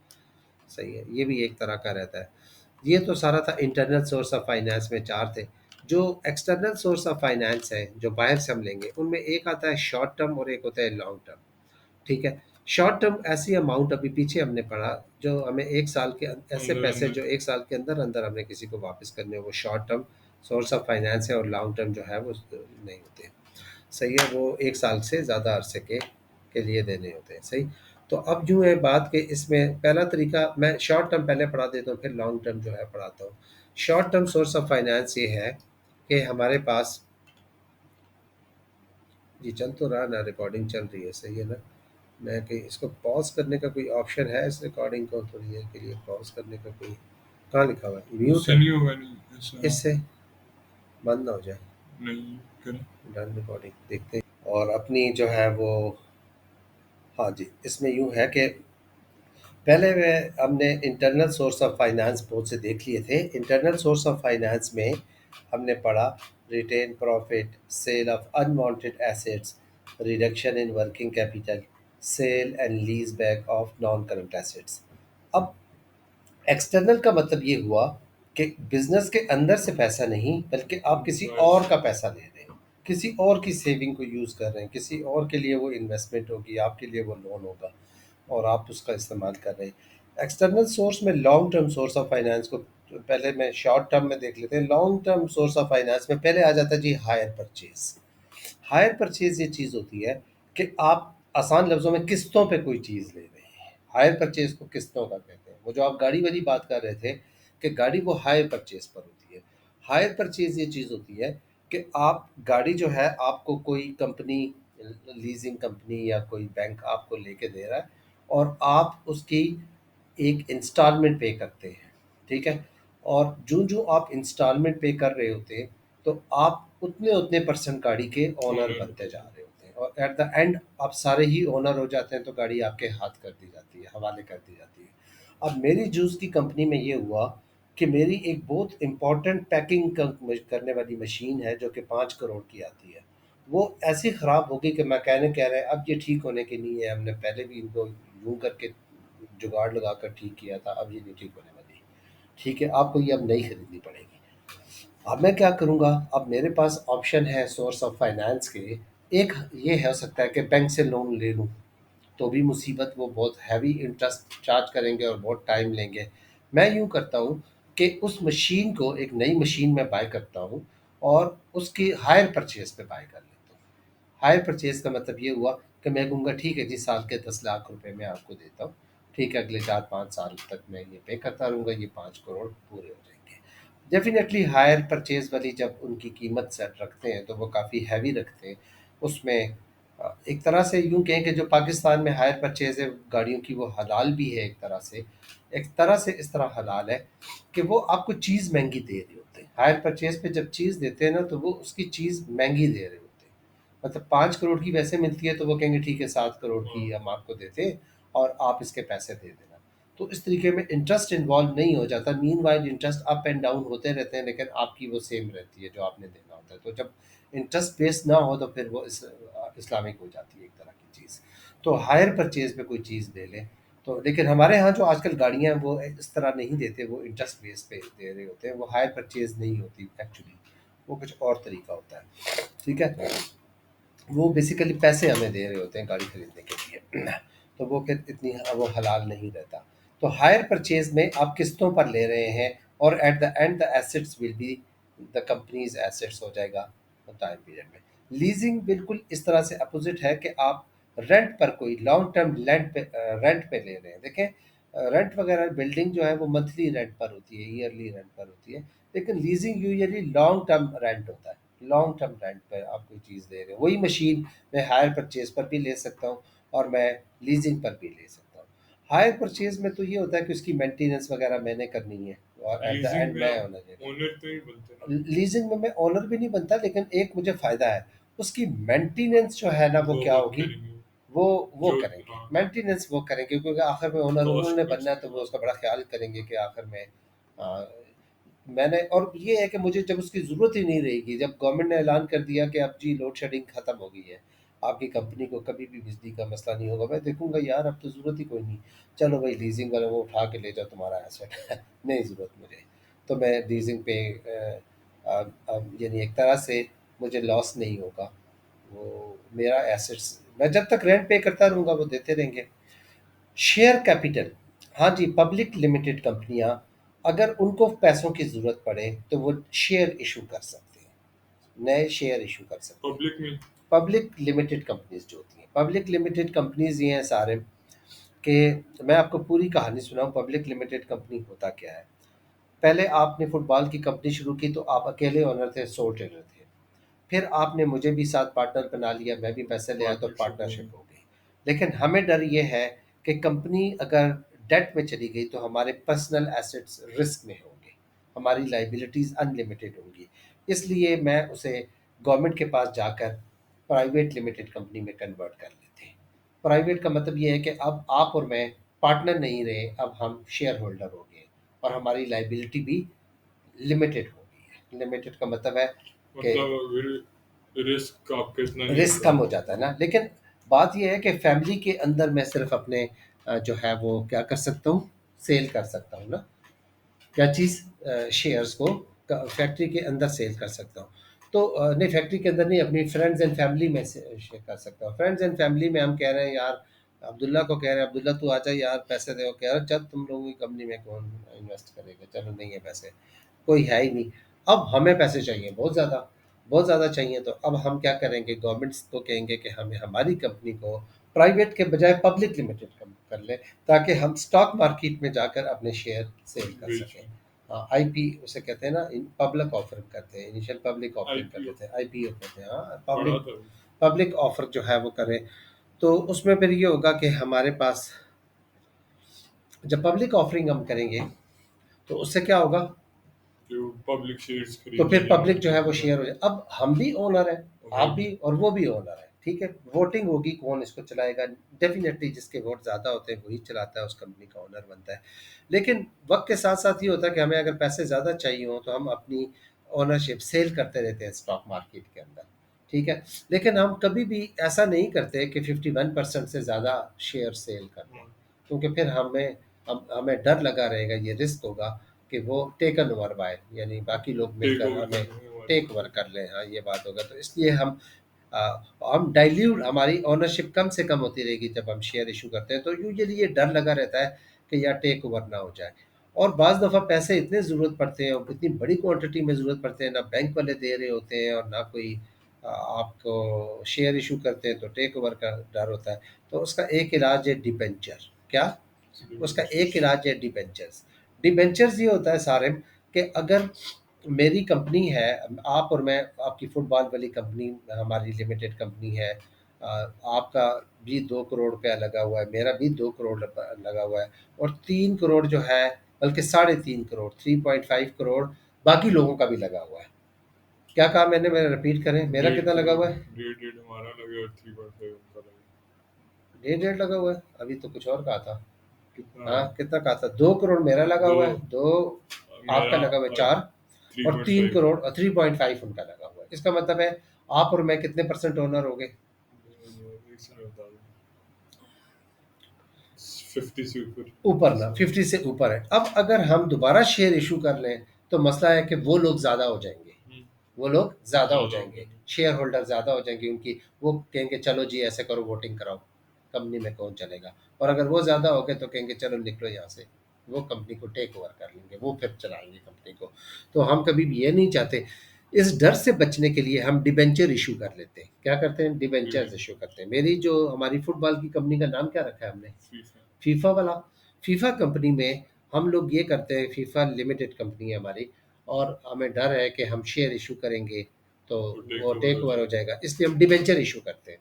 सही है, ये भी एक तरह का रहता है। ये तो सारा था इंटरनल सोर्स ऑफ फाइनेंस में, चार थे। जो एक्सटर्नल सोर्स ऑफ फाइनेंस है जो बाहर से हम लेंगे, उनमें एक आता है शॉर्ट टर्म और एक होता है लॉन्ग टर्म। ठीक है। शॉर्ट टर्म ऐसी अमाउंट अभी पीछे हमने पढ़ा, जो हमें एक साल के ऐसे अंदर पैसे अंदर जो एक साल के अंदर अंदर हमने किसी को वापस करने हो, वो short term source of finance है। और लॉन्ग टर्म जो है वो नहीं होते। सही है, वो एक साल से ज़्यादा अरसे के लिए देने होते हैं। सही। तो अब यूँ है बात कि इसमें पहला तरीका, मैं शॉर्ट टर्म पहले पढ़ा देता हूँ, फिर लॉन्ग टर्म जो है पढ़ाता हूँ। Short term source of finance ये है कि हमारे पास, जी चल तो रहा ना, रिकॉर्डिंग चल रही है, सही है ना। मैं कहीं इसको पॉज करने का कोई ऑप्शन है इस रिकॉर्डिंग को थोड़ी देर के लिए पॉज करने का कोई, कहाँ लिखा हुआ है, म्यूट उससे है। नहीं होगा, नहीं ऐसा, हाँ। इससे बंद ना हो जाए। नहीं करें। डन रिकॉर्डिंग देखते हैं और अपनी जो है वो, हाँ जी, इसमें यूँ है कि पहले में हमने इंटरनल सोर्स ऑफ फाइनेंस बहुत से देख लिए थे। इंटरनल सोर्स ऑफ फाइनेंस में हमने पढ़ा retained profit, sale of unwanted assets, reduction in working capital, sale and lease back of non current assets. अब एक्सटर्नल का मतलब ये हुआ कि बिजनेस के अंदर से पैसा नहीं, बल्कि आप किसी बाहर और से। का पैसा ले रहे हैं, किसी और की सेविंग को यूज़ कर रहे हैं, किसी और के लिए वो इन्वेस्टमेंट होगी, आपके लिए वो लोन होगा, और आप उसका इस्तेमाल कर रहे हैं। एक्सटर्नल सोर्स में long term source of finance को पहले मैं शॉर्ट टर्म में देख लेते हैं। Long term source of finance में पहले आ जाता है जी हायर परचेज। हायर परचेज ये चीज़ होती है कि आप आसान लफ्ज़ों में किस्तों पे कोई चीज़ ले रहे हैं। हायर परचेज को किस्तों का कहते हैं। वो जो आप गाड़ी वाली बात कर रहे थे कि गाड़ी वो हायर परचेज पर होती है। हायर परचेज ये चीज़ होती है कि आप गाड़ी जो है आपको कोई कंपनी, लीजिंग कंपनी या कोई बैंक आपको लेके दे रहा है, और आप उसकी एक इंस्टॉलमेंट पे करते हैं। ठीक है। और जो जो आप इंस्टॉलमेंट पे कर रहे होते हैं, तो आप उतने उतने परसेंट गाड़ी के ओनर ऑनर बनते होते जा हैं। रहे होते हैं, और एट द एंड आप सारे ही ओनर हो जाते हैं, तो गाड़ी आपके हाथ कर दी जाती है, हवाले कर दी जाती है। अब मेरी जूस की कंपनी में ये हुआ कि मेरी एक बहुत इंपॉर्टेंट पैकिंग करने वाली मशीन है, जो कि 5 करोड़ की आती है। वो ऐसी ख़राब हो गई कि मैकेनिक कह रहे हैं अब ये ठीक होने की नहीं है, हमने पहले भी इनको यूं करके जुगाड़ लगा कर ठीक किया था, अब ये नहीं ठीक होने वाली। ठीक है, आपको ये अब नई खरीदनी पड़ेगी। अब मैं क्या करूँगा, अब मेरे पास ऑप्शन है सोर्स ऑफ फाइनेंस के। एक ये हो सकता है कि बैंक से लोन ले लूँ, तो भी मुसीबत, वो बहुत हैवी इंटरेस्ट चार्ज करेंगे और बहुत टाइम लेंगे। मैं यूँ करता हूँ कि उस मशीन को, एक नई मशीन में बाय करता हूँ, और उसकी हायर परचेज पे बाय कर लेता हूँ। हायर परचेज का मतलब ये हुआ कि मैं कहूँगा ठीक है जी, साल के 10 लाख रुपए मैं आपको देता हूँ। ठीक है, अगले 4-5 साल तक मैं ये पे करता रहूँगा, ये 5 करोड़ पूरे हो जाएंगे। डेफिनेटली हायर परचेज वाली जब उनकी कीमत सेट रखते हैं, तो वो काफ़ी हैवी रखते हैं। उसमें एक तरह से यूँ कहें कि जो पाकिस्तान में हायर परचेज है गाड़ियों की, वो हलाल भी है एक तरह से। एक तरह से इस तरह हलाल है कि वो आपको चीज़ महंगी दे रहे होते हैं। हायर परचेज पे जब चीज़ देते हैं ना, तो वो उसकी चीज़ महंगी दे रहे होते हैं। मतलब 5 करोड़ की वैसे मिलती है, तो वो कहेंगे ठीक है 7 करोड़ हाँ। की हम आपको देते हैं, और आप इसके पैसे दे देना। तो इस तरीके में इंटरेस्ट इन्वॉल्व नहीं हो जाता। Mean while interest up and down होते रहते हैं, लेकिन आपकी वो सेम रहती है जो आपने देना होता है। तो जब इंटरेस्ट बेस ना हो, तो फिर वो इस्लामिक हो जाती है एक तरह की चीज़। तो हायर परचेज पे कोई चीज़ ले लें। तो लेकिन हमारे यहाँ जो आजकल गाड़ियाँ हैं वो इस तरह नहीं देते, वो इंटरेस्ट बेस पे दे रहे होते हैं, वो हायर परचेज नहीं होती एक्चुअली, वो कुछ और तरीका होता है। ठीक है। वो बेसिकली पैसे हमें दे रहे होते हैं गाड़ी खरीदने के लिए। तो वो फिर इतनी वो हलाल नहीं रहता। तो हायर परचेज में आप किस्तों पर ले रहे हैं, और at the end the assets will be the companies assets हो जाएगा टाइम पीरियड में। लीजिंग बिल्कुल इस तरह से अपोजिट है कि आप रेंट पर कोई लॉन्ग टर्म रेंट पे ले रहे हैं। देखें, रेंट वगैरह बिल्डिंग जो है वो मंथली रेंट पर होती है, ईयरली रेंट पर होती है, लेकिन leasing usually long term rent होता है। लॉन्ग टर्म रेंट पर आप कोई चीज़ दे रहे हो, वही मशीन मैं हायर परचेज पर भी ले सकता हूँ और मैं लीजिंग पर भी ले सकता हूँ। हायर परचेज में तो ये होता है कि उसकी मेंटेनेंस वगैरह मैंने करनी है और एट द लीजिंग एंड में मैं आप होना चाहिए। ओनर तो ही बनते ना। लीजिंग में मैं ओनर भी नहीं बनता, लेकिन एक मुझे फ़ायदा है, उसकी मेंटेनेंस जो है ना वो वो क्या खुद होगी, करेंगे वो जो। करेंगे, हाँ, मेंटेनेंस वो करेंगे, क्योंकि आखिर में ओनर कॉस्ट उन्होंने में बनना है, तो वो हाँ। उसका बड़ा ख्याल करेंगे कि आखिर में आ, मैंने, और ये है कि मुझे जब उसकी ज़रूरत ही नहीं रहेगी, जब गवर्नमेंट ने ऐलान कर दिया कि अब जी लोड शेडिंग ख़त्म हो गई है, आपकी कंपनी को कभी भी बिजली का मसला नहीं होगा, मैं देखूंगा यार अब तो ज़रूरत ही कोई नहीं, चलो भाई लीजिंग वाले वो उठा के ले जाओ तुम्हारा एसेट है, नहीं ज़रूरत मुझे, तो मैं लीजिंग पे यानी एक तरह से मुझे लॉस नहीं होगा, वो मेरा एसेट्स मैं जब तक रेंट पे करता रहूँगा वो देते रहेंगे। शेयर कैपिटल, हाँ जी, पब्लिक लिमिटेड कंपनियां अगर उनको पैसों की ज़रूरत पड़े तो वो शेयर इशू कर सकते हैं, नए शेयर इशू कर सकते हैं। पब्लिक में। पब्लिक लिमिटेड कंपनीज जो होती हैं, पब्लिक लिमिटेड कंपनीज ये हैं सारे कि मैं आपको पूरी कहानी सुनाऊं, पब्लिक लिमिटेड कंपनी होता क्या है। पहले आपने फुटबॉल की कंपनी शुरू की तो आप अकेले ओनर थे, सो ट्रेडर थे। फिर आपने मुझे भी साथ पार्टनर बना लिया, मैं भी पैसे ले आया तो पार्टनरशिप होगी। पार्टनरशिप हो गई। लेकिन हमें डर ये है कि कंपनी अगर डेट में चली गई तो हमारे पर्सनल एसेट्स रिस्क में होंगे, हमारी लाइबिलिटीज़ अनलिमिटेड होंगी। इसलिए मैं उसे गवर्नमेंट के पास जाकर प्राइवेट लिमिटेड कंपनी में कन्वर्ट कर लेते हैं। प्राइवेट का मतलब ये है कि अब आप और मैं पार्टनर नहीं रहे, अब हम शेयर होल्डर हो गए और हमारी लाइबिलिटी भी लिमिटेड हो गई है। लिमिटेड का मतलब है कि मतलब रिस्क आपका इतना नहीं रिस्क होता। कम हो जाता है ना। लेकिन बात ये है कि फैमिली के अंदर मैं सिर्फ अपने जो है वो क्या कर सकता हूँ, सेल कर सकता हूँ ना, क्या चीज़, शेयर्स को फैक्ट्री के अंदर सेल कर सकता हूँ। तो नहीं, फैक्ट्री के अंदर नहीं, अपनी फ्रेंड्स एंड फैमिली में से शेयर कर सकता हूँ। फ्रेंड्स एंड फैमिली में हम कह रहे हैं यार, अब्दुल्ला को कह रहे हैं अब्दुल्ला तू आ जा यार पैसे दे, कह रहे चल तुम लोगों की कंपनी में कौन इन्वेस्ट करेगा, चलो नहीं है पैसे, कोई है ही नहीं। अब हमें पैसे चाहिए बहुत ज़्यादा, बहुत ज़्यादा चाहिए, तो अब हम क्या करेंगे, गवर्नमेंट को कहेंगे कि हमें हमारी कंपनी को प्राइवेट के बजाय पब्लिक लिमिटेड कर ले, ताकि हम स्टॉक मार्केट में जाकर अपने शेयर सेल कर बेच सकें। हाँ, आईपी उसे कहते हैं ना, पब्लिक ऑफरिंग करते हैं, इनिशियल पब्लिक ऑफरिंग कर आईपीओ देते हैं, आईपीओ कहते हैं, हाँ पढ़ा पब्लिक, था। पब्लिक ऑफर जो है वो करें। तो उसमें फिर ये होगा कि हमारे पास जब पब्लिक ऑफरिंग हम करेंगे तो उससे क्या होगा, जो पब्लिक शेयर्स तो खरीदने फिर पब्लिक जो जाएंगे है वो पूरा। शेयर हो जाए, अब हम भी ओनर हैं, है आप भी भी। और वो भी ओनर है, ठीक है, वोटिंग होगी कौन इसको चलाएगा, डेफिनेटली जिसके वोट ज़्यादा होते हैं वही चलाता है, उस कंपनी का ओनर बनता है। लेकिन वक्त के साथ साथ ये होता है कि हमें अगर पैसे ज़्यादा चाहिए हो तो हम अपनी ओनरशिप सेल करते रहते हैं स्टॉक मार्केट के अंदर, ठीक है। लेकिन हम कभी भी ऐसा नहीं करते कि 51% से ज़्यादा शेयर सेल कर दें, हाँ, क्योंकि फिर हमें डर लगा रहेगा, ये रिस्क होगा कि वो टेकन ओवर बाय, यानी बाकी लोग टेक मिलकर ओवर हमें करेंगे हमारी टेक ओवर कर लें, हाँ ये बात होगा। तो इसलिए हम डाइल्यूट, हमारी ओनरशिप कम से कम होती रहेगी जब हम शेयर इशू करते हैं, तो यूजुअली ये डर लगा रहता है कि यार टेक ओवर ना हो जाए। और बाज़ दफ़ा पैसे इतने ज़रूरत पड़ते हैं और इतनी बड़ी क्वांटिटी में ज़रूरत पड़ते हैं, ना बैंक वाले दे रहे होते हैं और ना कोई आपको शेयर इशू करते हैं, तो टेक ओवर का डर होता है। तो उसका एक इलाज है डिबेंचर, क्या, उसका एक डिबेंचर्स। इलाज है डिबेंचर्स। डिबेंचर्स ये होता है सारे कि अगर मेरी कंपनी है, आप और मैं, आपकी फुटबॉल वाली कंपनी हमारी लिमिटेड कंपनी है, आपका भी 2 करोड़ रुपया लगा हुआ है, मेरा भी 2 करोड़ लगा हुआ है, और 3 करोड़ जो है, बल्कि 3.5 करोड़, 3.5 करोड़ बाकी लोगों का भी लगा हुआ है। क्या कहा मैंने, मेरा रिपीट करें, मेरा डेढ़ कितना लगा करोड़ हुआ है, डेढ़ डेढ़ हमारा लगे और 3.5 उनका लगे। 1.5 लगा हुआ है, अभी तो कुछ और कहा था। कितना हाँ है? कितना कहा था, 2 करोड़ मेरा लगा दो। हुआ है, दो आपका मेरा लगा हुआ है, चार, थ्री और पॉइंट तीन फाइव करोड़ 3.5 उनका लगा हुआ है। इसका मतलब है आप और मैं कितने परसेंट ओनर हो गए, एक से मैं बता दूँ। 50 से ऊपर। ऊपर 50 ना, से। 50 से ऊपर है। अब अगर हम दोबारा शेयर इशू कर लें तो मसला है कि वो लोग ज़्यादा हो जाएंगे, वो लोग ज़्यादा हो ज़्यादा हो जाएंगे, जाएंगे। शेयर होल्डर ज़्यादा हो जाएंगे उनकी, वो कहेंगे चलो जी ऐसे करो, वोटिंग कराओ, कंपनी में कौन चलेगा। और अगर वो ज़्यादा हो गए तो कहेंगे चलो निकलो यहाँ से, वो कंपनी को टेक ओवर कर लेंगे, वो फिर चलाएंगे कंपनी को। तो हम कभी भी ये नहीं चाहते इस डर से बचने के लिए हम डिबेंचर इशू कर लेते हैं। क्या करते हैं? हम्म। डिबेंचर्स इशू करते हैं। मेरी जो हमारी फुटबॉल की कंपनी का नाम क्या रखा है हमने? फीफा। फीफा वाला। फीफा कंपनी में हम लोग ये करते हैं, फीफा लिमिटेड कंपनी है हमारी, और हमें डर है कि हम शेयर इशू करेंगे तो तो टेक वो ओवर टेक हो ओवर हो जाएगा। जाएगा, इसलिए हम डिबेंचर इशू करते हैं।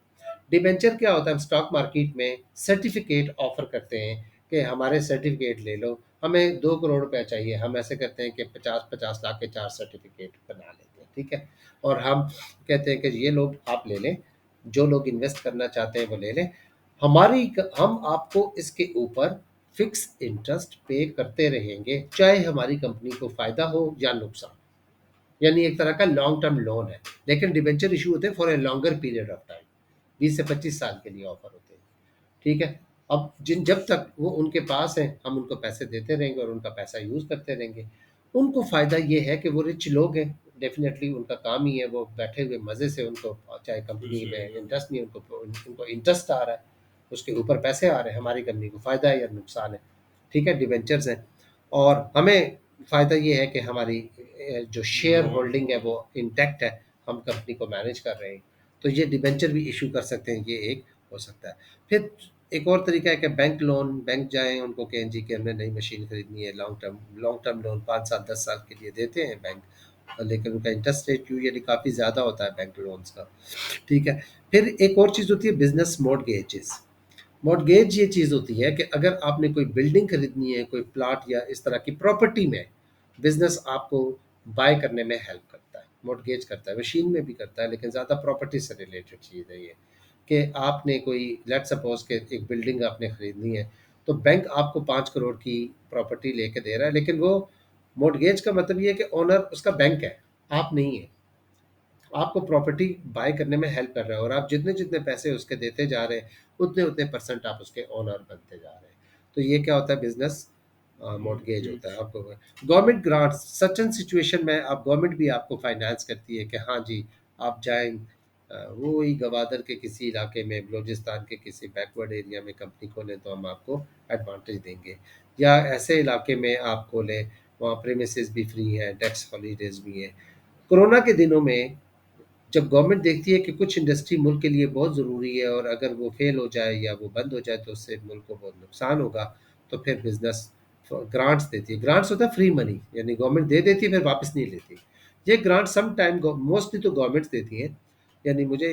डिबेंचर क्या होता है? हम स्टॉक मार्केट में सर्टिफिकेट ऑफर करते हैं कि हमारे सर्टिफिकेट ले लो, हमें 2 करोड़ रुपया चाहिए, हम ऐसे करते हैं कि 50-50 लाख के 4 सर्टिफिकेट बना लेते हैं, ठीक है। और हम कहते हैं कि ये लोग आप ले लें, जो लोग इन्वेस्ट करना चाहते हैं वो ले लें, हम आपको इसके ऊपर फिक्स इंटरेस्ट पे करते रहेंगे, चाहे हमारी कंपनी को फ़ायदा हो या नुकसान। यानी एक तरह का लॉन्ग टर्म लोन है। लेकिन डिबेंचर इशू होते हैं for a longer period of time, 20 से 25 साल के लिए ऑफर होते हैं, ठीक है। अब जब तक वो उनके पास है, हम उनको पैसे देते रहेंगे और उनका पैसा यूज़ करते रहेंगे। उनको फ़ायदा ये है कि वो रिच लोग हैं, डेफिनेटली उनका काम ही है, वो बैठे हुए मज़े से, उनको चाहे खुश कंपनी में रहेंगे वो। इंटरेस्ट नहीं है, उनको इंटरेस्ट आ रहा है, उसके ऊपर पैसे आ रहे हैं, हमारी कंपनी को फ़ायदा है या नुकसान है, ठीक है। डिबेंचर्स हैं और हमें फ़ायदा ये है कि हमारी जो शेयर लॉन्ग। होल्डिंग है वो इंटैक्ट है, हम कंपनी को मैनेज कर रहे हैं। तो ये डिबेंचर भी इशू कर सकते हैं, ये एक हो सकता है। फिर एक और तरीका है कि बैंक लोन, बैंक जाएँ उनको कहें जी कि हमने नई मशीन खरीदनी है, लॉन्ग टर्म लोन 5 साल 10 साल के लिए देते हैं बैंक, लेकिन उनका इंटरेस्ट रेट यूजुअली काफ़ी ज़्यादा होता है बैंक लोन्स का, ठीक है। फिर एक और चीज़ होती है बिज़नेस मॉर्गेजेस। मॉर्गेज ये चीज़ होती है कि अगर आपने कोई बिल्डिंग खरीदनी है, कोई प्लॉट या इस तरह की प्रॉपर्टी में, बिज़नेस आपको बाय करने में हेल्प करता है, मॉर्गेज करता है, मशीन में भी करता है, लेकिन ज़्यादा प्रॉपर्टी से रिलेटेड चीज़ है ये, कि आपने कोई लेट्स सपोज़ कि एक बिल्डिंग आपने खरीदनी है, तो बैंक आपको 5 करोड़ की प्रॉपर्टी लेके दे रहा है, लेकिन वो मॉर्गेज का मतलब ये है कि ओनर उसका बैंक है, आप नहीं है। आपको प्रॉपर्टी बाय करने में हेल्प कर रहा है और आप जितने-जितने पैसे उसके देते जा रहे हैं, उतने-उतने परसेंट आप उसके ओनर बनते जा रहे हैं। तो ये क्या होता है? बिज़नेस मॉर्टगेज होता मॉर्गेज। है आपको। गवर्नमेंट ग्रांट्स, सर्टेन सिचुएशन में आप गवर्नमेंट भी आपको फाइनेंस करती है कि हाँ जी, आप जाएँ वो ही गवादर के किसी इलाके में, बलूचिस्तान के किसी बैकवर्ड एरिया में कंपनी खोलें तो हम आपको एडवांटेज देंगे। या ऐसे इलाके में आप खोलें, वहाँ प्रीमिसेस भी फ्री हैं, टैक्स हॉलिडेज़ भी हैं। कोरोना के दिनों में जब गवर्नमेंट देखती है कि कुछ इंडस्ट्री मुल्क के लिए बहुत ज़रूरी है और अगर वो फेल हो जाए या वो बंद हो जाए तो उससे मुल्क को बहुत नुकसान होगा, तो फिर बिजनेस ग्रांट्स देती है। ग्रांट्स होता है फ्री मनी, यानी गवर्नमेंट दे देती है फिर वापस नहीं लेती। ये ग्रांट सम टाइम मोस्टली तो गवर्नमेंट्स देती हैं, यानी मुझे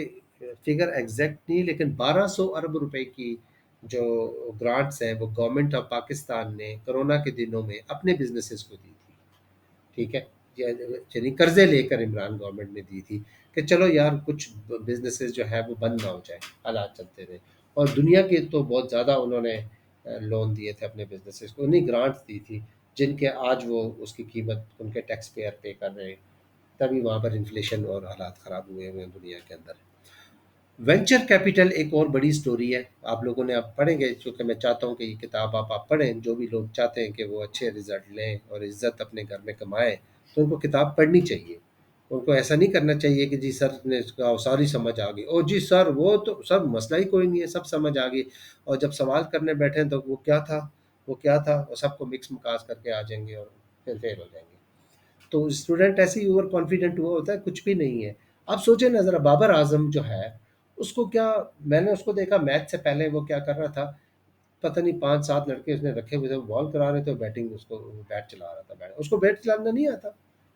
फिगर एग्जैक्ट नहीं, लेकिन 1200 अरब रुपए की जो ग्रांट्स हैं वो गवर्नमेंट ऑफ पाकिस्तान ने कोरोना के दिनों में अपने बिजनेसेस को दी थी, ठीक है। यानी कर्जे लेकर इमरान गवर्नमेंट ने दी थी कि चलो यार कुछ बिजनेसेस जो है वो बंद ना हो जाए, हालात चलते रहे। और दुनिया के तो बहुत ज़्यादा उन्होंने लोन दिए थे अपने बिजनेसेस को, उन्हीं ग्रांट्स दी थी जिनके आज वो उसकी कीमत उनके टैक्स पेयर पे कर रहे हैं। तभी वहाँ पर इन्फ्लेशन और हालात ख़राब हुए हुए हैं दुनिया के अंदर। वेंचर कैपिटल एक और बड़ी स्टोरी है, आप लोगों ने अब पढ़ेंगे, क्योंकि मैं चाहता हूँ कि ये किताब आप पढ़ें, जो भी लोग चाहते हैं कि वो अच्छे रिजल्ट लें और इज्जत अपने घर में कमाएं, तो उनको किताब पढ़नी चाहिए। उनको ऐसा नहीं करना चाहिए कि जी सर ने इसका सारी समझ आ गई, ओ जी सर वो तो सर मसला ही कोई नहीं है, सब समझ आ गई, और जब सवाल करने बैठे तो वो क्या था, वो क्या था, और सबको मिक्स मकास करके आ जाएंगे और फिर फेल हो जाएंगे। तो स्टूडेंट ऐसे ही ओवर कॉन्फिडेंट हुआ होता है, कुछ भी नहीं है। आप सोचे ना ज़रा, बाबर आजम जो है, उसको क्या, मैंने उसको देखा मैच से पहले वो क्या कर रहा था, पता नहीं 5-7 लड़के उसने रखे हुए थे, वो बॉल करा रहे थे, बैटिंग उसको बैट चला रहा था, बैट उसको बैट चलाना नहीं आता।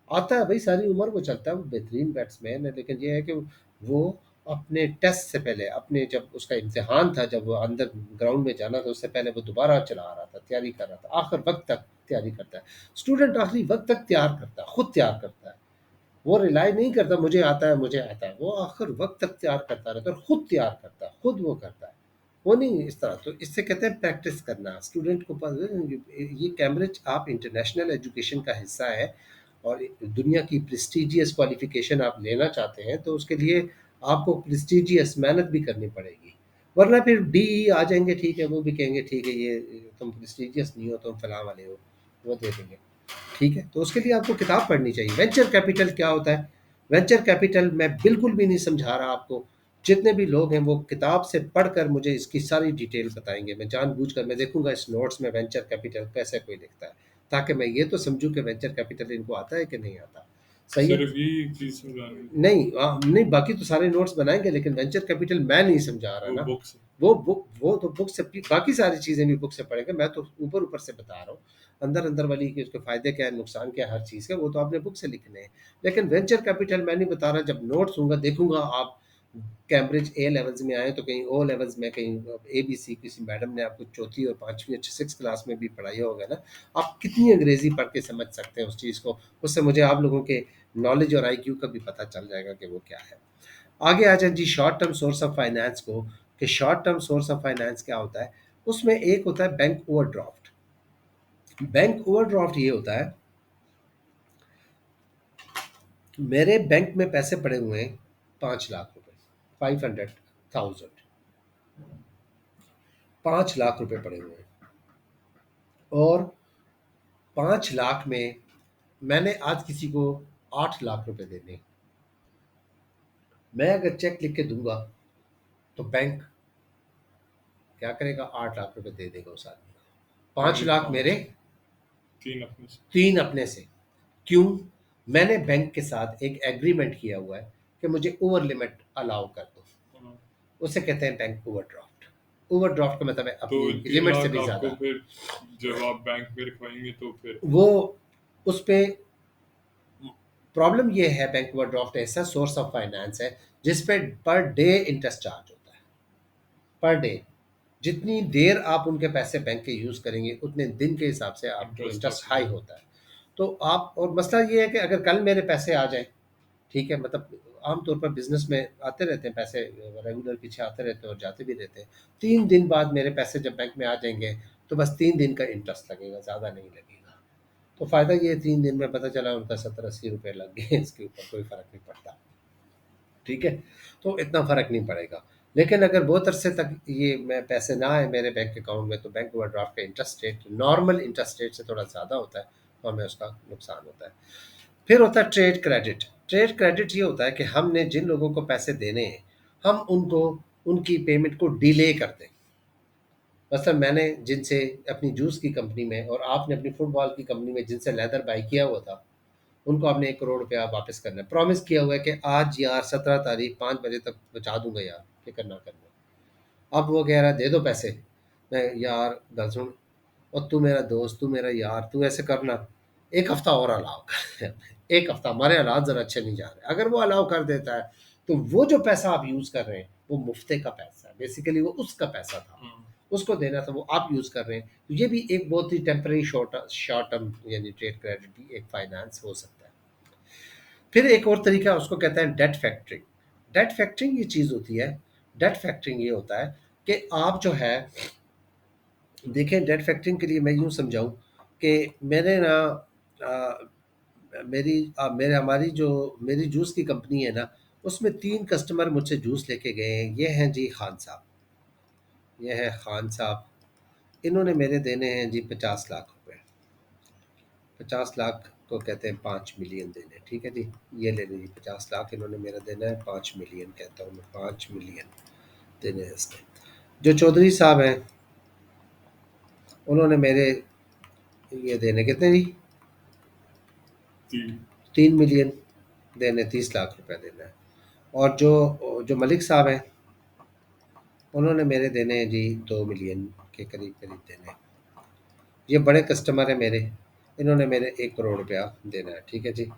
आता है भाई, सारी उम्र वो चलता है, वो बेहतरीन बैट्समैन है, लेकिन ये है कि वो अपने टेस्ट से पहले, अपने जब उसका इम्तिहान था, जब वो अंदर ग्राउंड में जाना था, उससे पहले वो दोबारा चला रहा था, तैयारी कर रहा था, आखिर वक्त तक तैयारी करता है। स्टूडेंट आखिरी वक्त तक तैयार करता है, खुद तैयार करता है, वो रिलाई नहीं करता मुझे आता है मुझे आता है, वो आखिर वक्त तक तैयार करता रहता है और खुद तैयार करता है, खुद वो करता है, वो नहीं इस तरह। तो इससे कहते हैं प्रैक्टिस करना स्टूडेंट को पास। ये कैम्ब्रिज आप इंटरनेशनल एजुकेशन का हिस्सा है और दुनिया की प्रेस्टिजियस क्वालिफिकेशन आप लेना चाहते हैं तो उसके लिए आपको प्रेस्टिजियस मेहनत भी करनी पड़ेगी, वरना फिर डी आ जाएंगे, ठीक है, वो भी कहेंगे ठीक है ये तुम प्रेस्टिजियस नहीं हो, तुम फलां वाले हो, वो दे देंगे, ठीक है। तो उसके लिए आपको किताब पढ़नी चाहिए। वेंचर कैपिटल क्या होता है? वेंचर कैपिटल मैं बिल्कुल भी नहीं समझा रहा आपको, जितने भी लोग हैं वो किताब से पढ़कर मुझे इसकी सारी डिटेल बताएंगे, मैं जानबूझकर मैं देखूंगा इस नोट्स में वेंचर कैपिटल कैसे कोई लिखता है, ताकि मैं ये तो समझूं कि वेंचर कैपिटल इनको आता है कि नहीं आता। सही है? सिर्फ यही चीज समझानी है। नहीं नहीं, बाकी तो सारे नोट्स बनाएंगे, लेकिन वेंचर कैपिटल मैं नहीं समझा रहा वो ना। बुक से। वो तो बुक से, बाकी सारी चीजें भी बुक से पढ़ेंगे, मैं तो ऊपर ऊपर से बता रहा हूँ। अंदर अंदर वाली कि उसके फायदे क्या है, नुकसान क्या है, हर चीज का वो तो आपने बुक से लिखने हैं। लेकिन वेंचर कैपिटल मैं नहीं बता रहा। जब नोट्स होंगे देखूंगा, आप कैम्ब्रिज ए लेवल्स में आए तो कहीं ओ लेवल्स में, कहीं ए बी सी, किसी मैडम ने आपको चौथी और पांचवी अच्छी सिक्स क्लास में भी पढ़ाया होगा ना। आप कितनी अंग्रेजी पढ़ के समझ सकते हैं उस चीज़ को, उससे मुझे आप लोगों के नॉलेज और आईक्यू का भी पता चल जाएगा कि वो क्या है। आगे आ जाए जी short term source of finance को, कि short term source of finance क्या होता है। उसमें एक होता है बैंक ओवरड्राफ्ट। बैंक ओवरड्राफ्ट ये होता है, मेरे बैंक में पैसे पड़े हुए हैं 5 लाख रुपए, 500,000, 5 लाख रुपए पड़े हुए हैं, और 5 लाख में मैंने आज किसी को 8 लाख रुपए देने हैं। मैं अगर चेक लिख के दूंगा तो बैंक क्या करेगा, 8 लाख रुपए दे देगा उस आदमी को। पांच मेरे लाख मेरे, 5 3 अपने से। 3 अपने से। क्यों? मैंने बैंक के साथ एक एग्रीमेंट किया हुआ है कि मुझे ओवर लिमिट अलाउ कर दो। हाँ, उसे कहते हैं बैंक ओवरड्राफ्ट। ओवरड्राफ्ट का मतलब है तो अपनी तीन लिमिट से लाख भी आपको ज्यादा। फिर जब आप बैंक में रखवाएंगे तो फिर। वो उस पे प्रॉब्लम ये है, बैंक ओवरड्राफ्ट ऐसा सोर्स ऑफ फाइनेंस है जिस पे पर डे इंटरेस्ट चार्ज होता है। पर डे, जितनी देर आप उनके पैसे बैंक के यूज करेंगे उतने दिन के हिसाब से आपको इंटरेस्ट इंटरेस्ट आपको हाई देना। होता है। तो आप, और मसला ये है कि अगर कल मेरे पैसे आ जाए, ठीक है, मतलब आमतौर पर बिजनेस में आते रहते हैं पैसे, रेगुलर पीछे आते रहते हैं और जाते भी रहते हैं। 3 दिन बाद मेरे पैसे जब बैंक में आ जाएंगे तो बस 3 दिन का इंटरेस्ट लगेगा, ज़्यादा नहीं लगेगा। तो फ़ायदा ये 3 दिन में पता चला उनका 70-80 रुपये लग गए, इसके ऊपर कोई फ़र्क नहीं पड़ता। ठीक है, तो इतना फ़र्क नहीं पड़ेगा। लेकिन अगर बहुत अरसे तक ये मैं पैसे ना आए मेरे बैंक अकाउंट में, तो बैंक ओवरड्राफ्ट का interest rate normal interest rate से थोड़ा ज़्यादा होता है और हमें उसका नुकसान होता है। फिर होता है ट्रेड क्रेडिट। ट्रेड क्रेडिट ये होता है कि हमने जिन लोगों को पैसे देने हैं, हम उनको उनकी पेमेंट को डिले कर दें। मतलब मैंने जिनसे अपनी जूस की कंपनी में, और आपने अपनी फुटबॉल की कंपनी में जिनसे लेदर बाई किया हुआ था, उनको आपने 1 करोड़ रुपया वापस करना है। प्रॉमिस किया हुआ है कि आज यार 17 तारीख 5 बजे तक पहुँचा दूंगा यार, फिक्र ना करना। अब वो कह रहा है दे दो पैसे। मैं, यार गल सुन, और तू मेरा दोस्त, तू मेरा यार, तू ऐसे करना, एक हफ्ता और अलाउ कर। एक हफ्ता, हमारे हालात ज़रा अच्छे नहीं जा रहे। अगर वो अलाउ कर देता है तो वो जो पैसा आप यूज़ कर रहे हैं वो मुफ्ते का पैसा है, बेसिकली वो उसका पैसा था, हाँ, उसको देना था, वो आप यूज़ कर रहे हैं। तो ये भी एक बहुत ही टेम्पररी शॉर्ट शॉर्ट टर्म यानी ट्रेड क्रेडिट भी एक फाइनेंस हो सकता है। फिर एक और तरीका उसको कहते हैं डेट फैक्टरिंग। डेट फैक्टरिंग ये चीज़ होती है, डेट फैक्टरिंग ये होता है कि आप जो है, देखें, डेट फैक्टरिंग के लिए मैं यूँ समझाऊँ कि मैंने ना अ, मेरे हमारी जो मेरी जूस की कंपनी है ना, उसमें 3 कस्टमर मुझसे जूस लेके गए हैं। ये हैं जी खान साहब, ये है खान साहब। इन्होंने मेरे देने हैं जी 50 लाख रुपए। 50 लाख को कहते हैं 5 मिलियन देने, ठीक है जी। ये ले लीजिए 50 लाख इन्होंने मेरा देना है, 5 मिलियन कहता हूँ मैं, 5 मिलियन देने हैं इसने। जो चौधरी साहब हैं, उन्होंने मेरे ये देने कितने जी, 3। 3 मिलियन देने, 30 लाख रुपए देना है। और जो जो मलिक साहब हैं, उन्होंने मेरे देने हैं जी 2 मिलियन के करीब करीब देने हैं। ये बड़े कस्टमर हैं मेरे, इन्होंने मेरे 1 करोड़ रुपया देना है, ठीक है जी।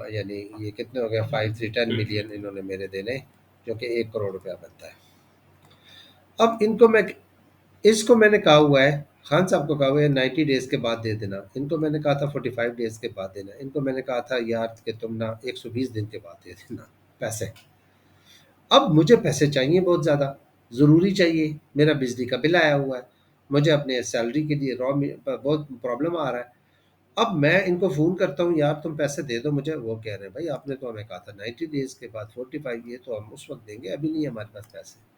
यानी ये कितने हो गया, 5 3 10 मिलियन इन्होंने मेरे देने, जो कि 1 करोड़ रुपया बनता है। अब इनको मैं, इसको मैंने कहा हुआ है, खान साहब को कहा हुआ है 90 डेज के बाद दे देना। इनको मैंने कहा था 45 डेज के बाद देना। इनको मैंने कहा था यार कि तुम ना 120 दिन के बाद दे देना पैसे। अब मुझे पैसे चाहिए बहुत ज़्यादा, ज़रूरी चाहिए, मेरा बिजली का बिल आया हुआ है, मुझे अपने सैलरी के लिए बहुत प्रॉब्लम आ रहा है। अब मैं इनको फ़ोन करता हूँ, यार तुम पैसे दे दो मुझे। वो कह रहे हैं भाई आपने तो हमें कहा था 90 डेज के बाद, 45, ये तो हम उस वक्त देंगे, अभी नहीं है हमारे पास पैसे।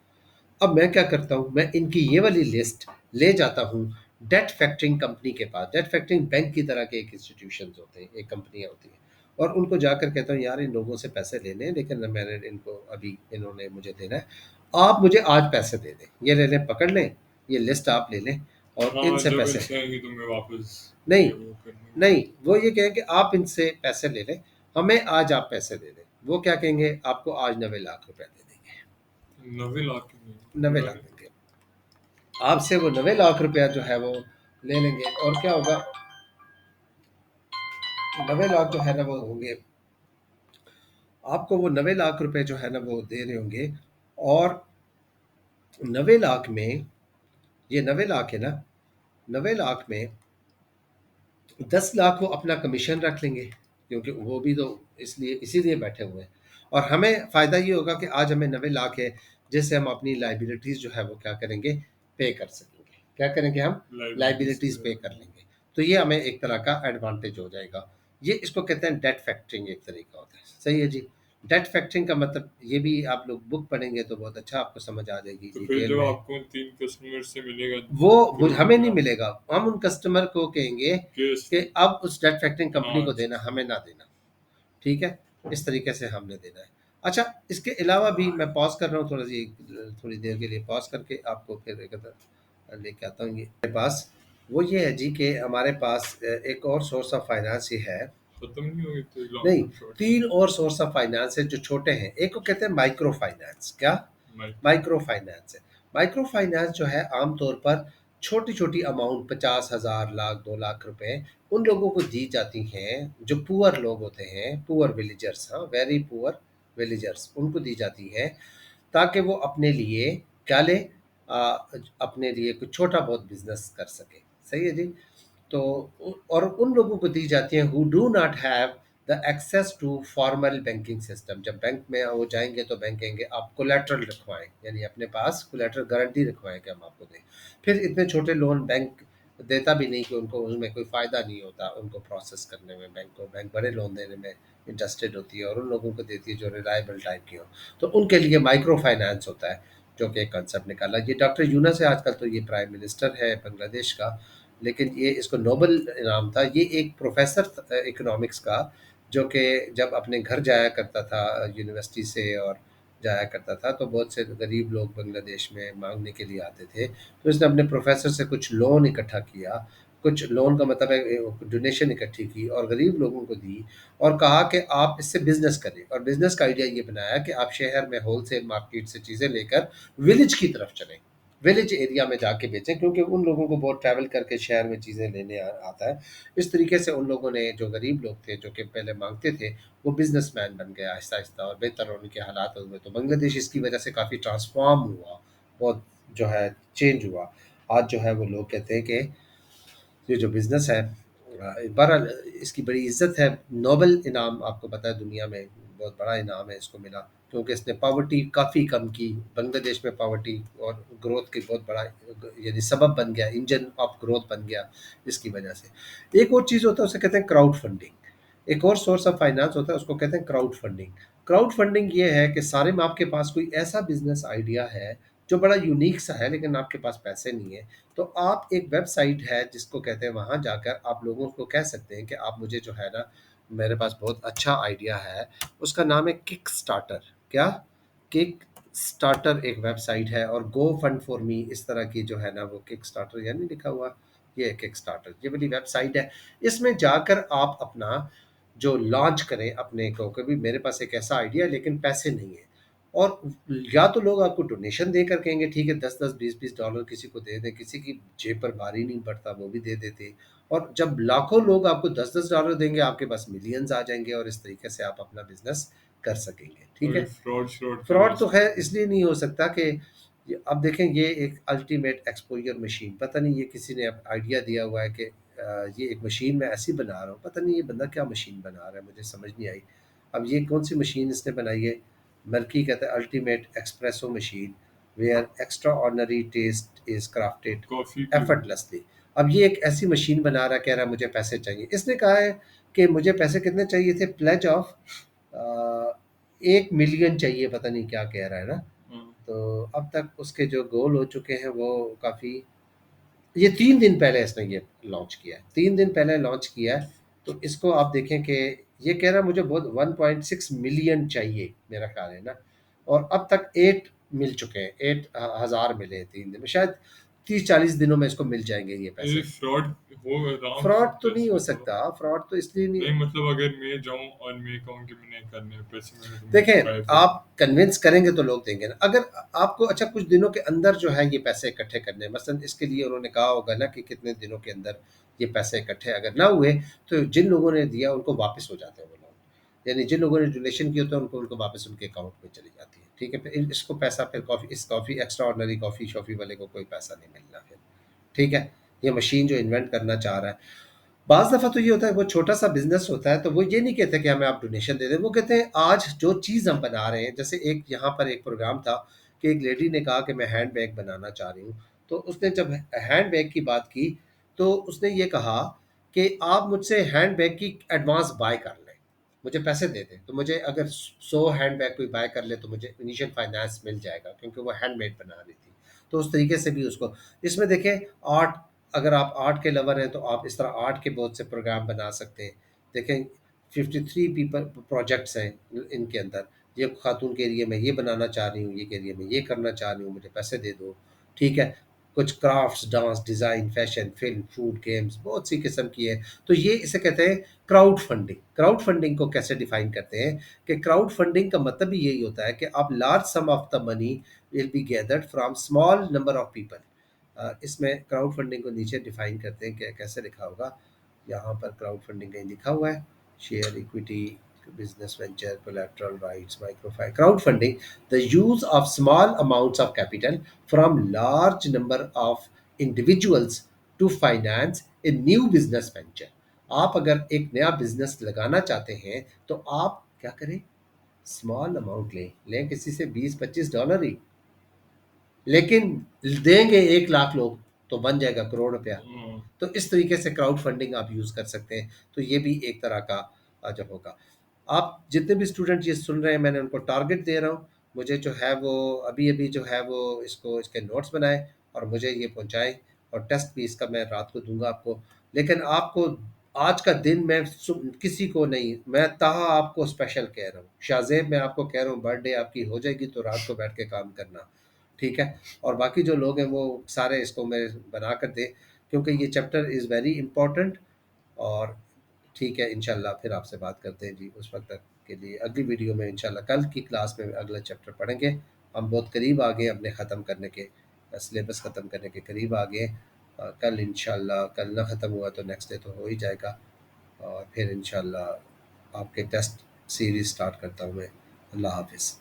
अब मैं क्या करता हूँ, मैं इनकी ये वाली लिस्ट ले जाता हूँ डेट फैक्टरिंग कंपनी के पास। डेट फैक्टरिंग बैंक की तरह के एक इंस्टीट्यूशन होते हैं, एक कंपनियाँ होती हैं, और उनको जाकर कहता हूँ यार इन लोगों से पैसे लेने हैं, लेकिन मैंने इनको अभी, इन्होंने मुझे देना है, आप मुझे आज पैसे दे दें, ये ले लें, पकड़ लें, ये लिस्ट आप ले लें और हाँ, इनसे जब पैसे। इनसे आएंगे तो मैं वापस नहीं, ये वो करने। नहीं, वो ये कहें कि आप इनसे पैसे ले लें, हमें आज आप पैसे दे दें, वो क्या कहेंगे, आपको आज 90 लाख रुपए दे देंगे। 90 लाख की नहीं, 90 लाख देंगे आपसे, वो 90 लाख रुपया जो है वो ले लेंगे, और क्या होगा, 90 लाख जो है ना वो होंगे, आपको वो 90 लाख रुपए जो है ना वो दे रहे होंगे। और 90 लाख में, ये 90 लाख है ना, 90 लाख में 10 लाख वो अपना कमीशन रख लेंगे, क्योंकि वो भी तो इसलिए इसीलिए बैठे हुए हैं। और हमें फ़ायदा ये होगा कि आज हमें 90 लाख है, जिससे हम अपनी लाइबिलिटीज़ जो है वो क्या करेंगे, पे कर सकेंगे। क्या करेंगे हम, लाइबिलिटीज लाइबिलिटीज़ पे कर लेंगे। तो ये हमें एक तरह का एडवांटेज हो जाएगा। ये इसको कहते हैं डेट फैक्टरिंग, एक तरीका होता है। सही है जी। डेट फैक्टरिंग का मतलब, ये भी आप लोग बुक पढ़ेंगे तो बहुत अच्छा आपको समझ आ जाएगी तो फिर डिटेल जब में। आपको 3 कस्टमर से मिलेगा वो ग्रोथ हमें नहीं का मिलेगा, हम उन कस्टमर को कहेंगे केस। कि अब उस डेट फैक्टरिंग कंपनी हाँ, को अच्छा देना, अच्छा। हमें ना देना। ठीक है, इस तरीके से हमने देना है। अच्छा, इसके अलावा भी मैं पॉज कर रहा हूँ थोड़ा सी, थोड़ी देर के लिए पॉज करके आपको फिर एक लेके आता हूँ। ये मेरे पास वो ये है जी कि हमारे पास एक और सोर्स ऑफ फाइनेंस ये है। खत्म नहीं होगी तो लॉन्ग नहीं, टर्म शॉर्ट टर्म। 3 और सोर्स ऑफ फाइनेंस है जो छोटे हैं। एक को कहते हैं माइक्रो फाइनेंस। क्या, माइक्रो। माइक्रो फाइनेंस है। माइक्रो फाइनेंस जो है आमतौर पर छोटी छोटी अमाउंट, 50,000, लाख, 2 लाख रुपए उन लोगों को दी जाती हैं जो पुअर लोग होते हैं, पुअर विलेजर्स, हाँ, वेरी पुअर विलेजर्स, उनको दी जाती है ताकि वो अपने लिए क्या ले, आ, अपने लिए कुछ छोटा बहुत बिजनेस कर सके। सही है जी। तो और उन लोगों को दी जाती हैं who do not have the access to formal banking system. जब बैंक में वो जाएंगे तो बैंक कहेंगे आप कोलेट्रल रखवाएं, यानी अपने पास कोलेट्रल गारंटी रखवाएं कि हम आपको दें। फिर इतने छोटे लोन बैंक देता भी नहीं, कि उनको उसमें कोई फ़ायदा नहीं होता उनको प्रोसेस करने में। बैंक को, बैंक बड़े लोन देने में इंटरेस्टेड होती है, और उन लोगों को देती है जो रिलायबल टाइप की हो। तो उनके लिए माइक्रो फाइनेंस होता है, जो कि एक कंसेप्ट निकाला। ये डॉक्टर यूनस है, आजकल तो ये प्राइम मिनिस्टर है बांग्लादेश का, लेकिन ये इसको नोबल इनाम था। ये एक प्रोफेसर इकोनॉमिक्स का, जो कि जब अपने घर जाया करता था यूनिवर्सिटी से, और जाया करता था तो बहुत से गरीब लोग बांग्लादेश में मांगने के लिए आते थे, तो इसने अपने प्रोफेसर से कुछ लोन इकट्ठा किया। कुछ लोन का मतलब है डोनेशन इकट्ठी की और गरीब लोगों को दी, और कहा कि आप इससे बिजनेस करें। और बिजनेस का आइडिया ये बनाया कि आप शहर में होलसेल मार्केट से चीज़ें लेकर विलेज की तरफ चलें, विलेज एरिया में जाके बेचें, क्योंकि उन लोगों को बहुत ट्रैवल करके शहर में चीज़ें लेने आता है। इस तरीके से उन लोगों ने, जो गरीब लोग थे जो कि पहले मांगते थे, वो बिजनेसमैन बन गए आहिस्ता आहिस्ता, और बेहतर उनके हालात हुए। तो बांग्लादेश इसकी वजह से काफ़ी ट्रांसफॉर्म हुआ, बहुत जो है चेंज हुआ। आज जो है वो लोग कहते हैं कि ये जो बिज़नेस है, बहरहाल इसकी बड़ी इज़्ज़त है। नोबेल इनाम आपको पता है दुनिया में बहुत बड़ा इनाम है इसको मिला, क्योंकि इसने पॉवर्टी काफ़ी कम की। बांग्लादेश में पॉवर्टी और ग्रोथ की बहुत बड़ा यानी सबब बन गया, इंजन ऑफ ग्रोथ बन गया इसकी वजह से। एक और चीज़ होता है, उसे कहते हैं क्राउड फंडिंग। एक और सोर्स ऑफ फाइनेंस होता है, उसको कहते हैं क्राउड फंडिंग। क्राउड फंडिंग ये है कि सारे में आपके पास कोई ऐसा बिज़नेस आइडिया है जो बड़ा यूनिक सा है, लेकिन आपके पास पैसे नहीं है। तो आप, एक वेबसाइट है जिसको कहते हैं, वहाँ जाकर आप लोगों को कह सकते हैं कि आप मुझे जो है ना, मेरे पास बहुत अच्छा आइडिया है। उसका नाम है किक स्टार्टर। क्या, किक स्टार्टर एक वेबसाइट है, और गो फंड फॉर मी इस तरह की जो है ना, वो किक स्टार्टर यानी लिखा हुआ, ये किक स्टार्टर, ये वाली वेबसाइट है। इसमें जाकर आप अपना जो लॉन्च करें अपने को, कभी मेरे पास एक ऐसा आइडिया है लेकिन पैसे नहीं है। और या तो लोग आपको डोनेशन देकर कहेंगे ठीक है, 10-10, 20-20 डॉलर किसी को दे दें, किसी की जेब पर भारी नहीं पड़ता, वो भी दे देते। और जब लाखों लोग आपको 10-10 डॉलर देंगे, आपके पास मिलियंस आ जाएंगे, और इस तरीके से आप अपना बिजनेस कर सकेंगे। ठीक और ये है। फ्रॉड श्रॉड का फ्रॉड तो रिस्क खैर नहीं है। इसलिए नहीं हो सकता कि अब देखें, ये एक अल्टीमेट एक्सपोजर मशीन, पता नहीं ये किसी ने आइडिया दिया हुआ है कि ये एक मशीन मैं ऐसी बना रहा हूँ, पता नहीं ये बंदा क्या मशीन बना रहा है, मुझे समझ नहीं आई। अब ये कौन सी मशीन इसने बनाई है। मर्की कहता है ultimate espresso machine, where extraordinary taste is crafted coffee की। एफर्टलेसली। अब ये एक ऐसी मशीन बना रहा है, कह रहा है मुझे पैसे चाहिए। इसने कहा है कि मुझे पैसे कितने चाहिए थे, प्लेज ऑफ 1 मिलियन चाहिए, पता नहीं क्या कह रहा है ना। हाँ। तो अब तक उसके जो गोल हो चुके हैं वो काफ़ी, ये 3 दिन पहले इसने ये लॉन्च किया है, 3 दिन पहले लॉन्च किया है। तो इसको आप देखें कि ये कह रहा है मुझे बहुत 1.6 मिलियन चाहिए, मेरा ख्याल है ना। और अब तक 8 मिल चुके हैं, 8,000 मिले हैं 3 दिन में शायद। 30-40 दिनों में इसको मिल जाएंगे ये ये पैसे। फ्रॉड हो आराम से फ्रॉड तो नहीं हो कैसे थोड़ा? सकता, फ्रॉड तो इसलिए नहीं। नहीं मतलब अगर मैं जाऊँ और मैं कहूँ कि मैंने करने हैं पैसे मैंने तुम्हें देखें, चुकाए थे। आप कन्विंस करेंगे तो लोग देंगे ना। अगर आपको अच्छा कुछ दिनों के अंदर जो है ये पैसे इकट्ठे करने हैं, मसलन इसके लिए उन्होंने कहा होगा ना कि कितने दिनों के अंदर ये पैसे इकट्ठे अगर ना हुए, तो जिन लोगों ने दिया उनको वापस हो जाते हैं वो लोग, यानी जिन लोगों ने डोनेशन किया होता है उनको उनको वापस उनके अकाउंट में चली जाती है। ठीक है, फिर इसको पैसा फिर कॉफ़ी, इस कॉफ़ी एक्स्ट्रा ऑर्डनरी कॉफ़ी शॉफ़ी वाले को कोई पैसा नहीं मिलना फिर। ठीक है, ये मशीन जो इन्वेंट करना चाह रहा है, बाज़ दफ़ा तो ये होता है वो छोटा-सा बिज़नेस होता है, तो वो ये नहीं कहते कि हमें आप डोनेशन दे दें, वो कहते हैं आज जो चीज़ हम बना रहे हैं, जैसे एक यहाँ पर एक प्रोग्राम था कि एक लेडी ने कहा कि मैं हैंड बैग बनाना चाह रही हूँ, तो उसने जब हैंड बैग की बात की, तो उसने ये कहा कि आप मुझसे हैंड बैग की एडवांस बाय कर लें, मुझे पैसे दे दें, तो मुझे अगर 100 हैंड बैग कोई बाय कर ले तो मुझे इनिशियल फाइनेंस मिल जाएगा क्योंकि वो हैंडमेड बना रही थी। तो उस तरीके से भी उसको इसमें देखें आर्ट, अगर आप आर्ट के लवर हैं तो आप इस तरह आर्ट के बहुत से प्रोग्राम बना सकते हैं। देखें 53 पीपल प्रोजेक्ट्स हैं इनके अंदर, ये खातून के एरिए में ये बनाना चाह रही हूँ, ये के एरिए में ये करना चाह रही हूँ, मुझे पैसे दे दो। ठीक है, कुछ crafts, dance, design, fashion, film, food, games, बहुत सी किस्म की है। तो ये इसे कहते हैं क्राउड फंडिंग। क्राउड फंडिंग को कैसे डिफाइन करते हैं कि क्राउड फंडिंग का मतलब भी यही होता है कि आप large some of the money will be gathered from small number of people. इसमें क्राउड फंडिंग को नीचे डिफाइन करते हैं कि कैसे लिखा होगा, यहाँ पर क्राउड फंडिंग कहीं लिखा हुआ है, share equity, business venture, collateral rights, microfinance. Crowdfunding, the use of small amounts of capital from large number of individuals to finance a new business venture. आप अगर एक नया बिजनेस लगाना चाहते हैं तो आप क्या करें, स्मॉल अमाउंट लें, लें किसी से 20-25 डॉलर ही, लेकिन देंगे 1 लाख लोग तो बन जाएगा करोड़ रुपया। हाँ, तो इस तरीके से क्राउड फंडिंग आप यूज़ कर सकते हैं। तो ये भी एक तरह का जो होगा, आप जितने भी स्टूडेंट ये सुन रहे हैं मैंने उनको टारगेट दे रहा हूँ, मुझे जो है वो अभी अभी जो है वो इसको इसके नोट्स बनाएं और मुझे ये पहुँचाएं, और टेस्ट भी इसका मैं रात को दूंगा आपको। लेकिन आपको आज का दिन मैं किसी को नहीं, मैं ताहा आपको स्पेशल कह रहा हूँ, शाहजेब मैं आपको कह रहा हूँ, बर्थडे आपकी हो जाएगी तो रात को बैठ के काम करना। ठीक है, और बाकी जो लोग हैं वो सारे इसको मैं बना कर दें, क्योंकि ये चैप्टर इज़ वेरी इंपॉर्टेंट। और ठीक है, इंशाल्लाह फिर आपसे बात करते हैं जी, उस वक्त तक के लिए अगली वीडियो में इंशाल्लाह कल की क्लास में अगला चैप्टर पढ़ेंगे। हम बहुत करीब आ गए अपने ख़त्म करने के, सिलेबस ख़त्म करने के करीब आ गए। कल इंशाल्लाह, कल ना ख़त्म हुआ तो नेक्स्ट डे तो हो ही जाएगा, और फिर इंशाल्लाह आपके टेस्ट सीरीज़ स्टार्ट करता हूँ मैं। अल्लाह हाफिज़।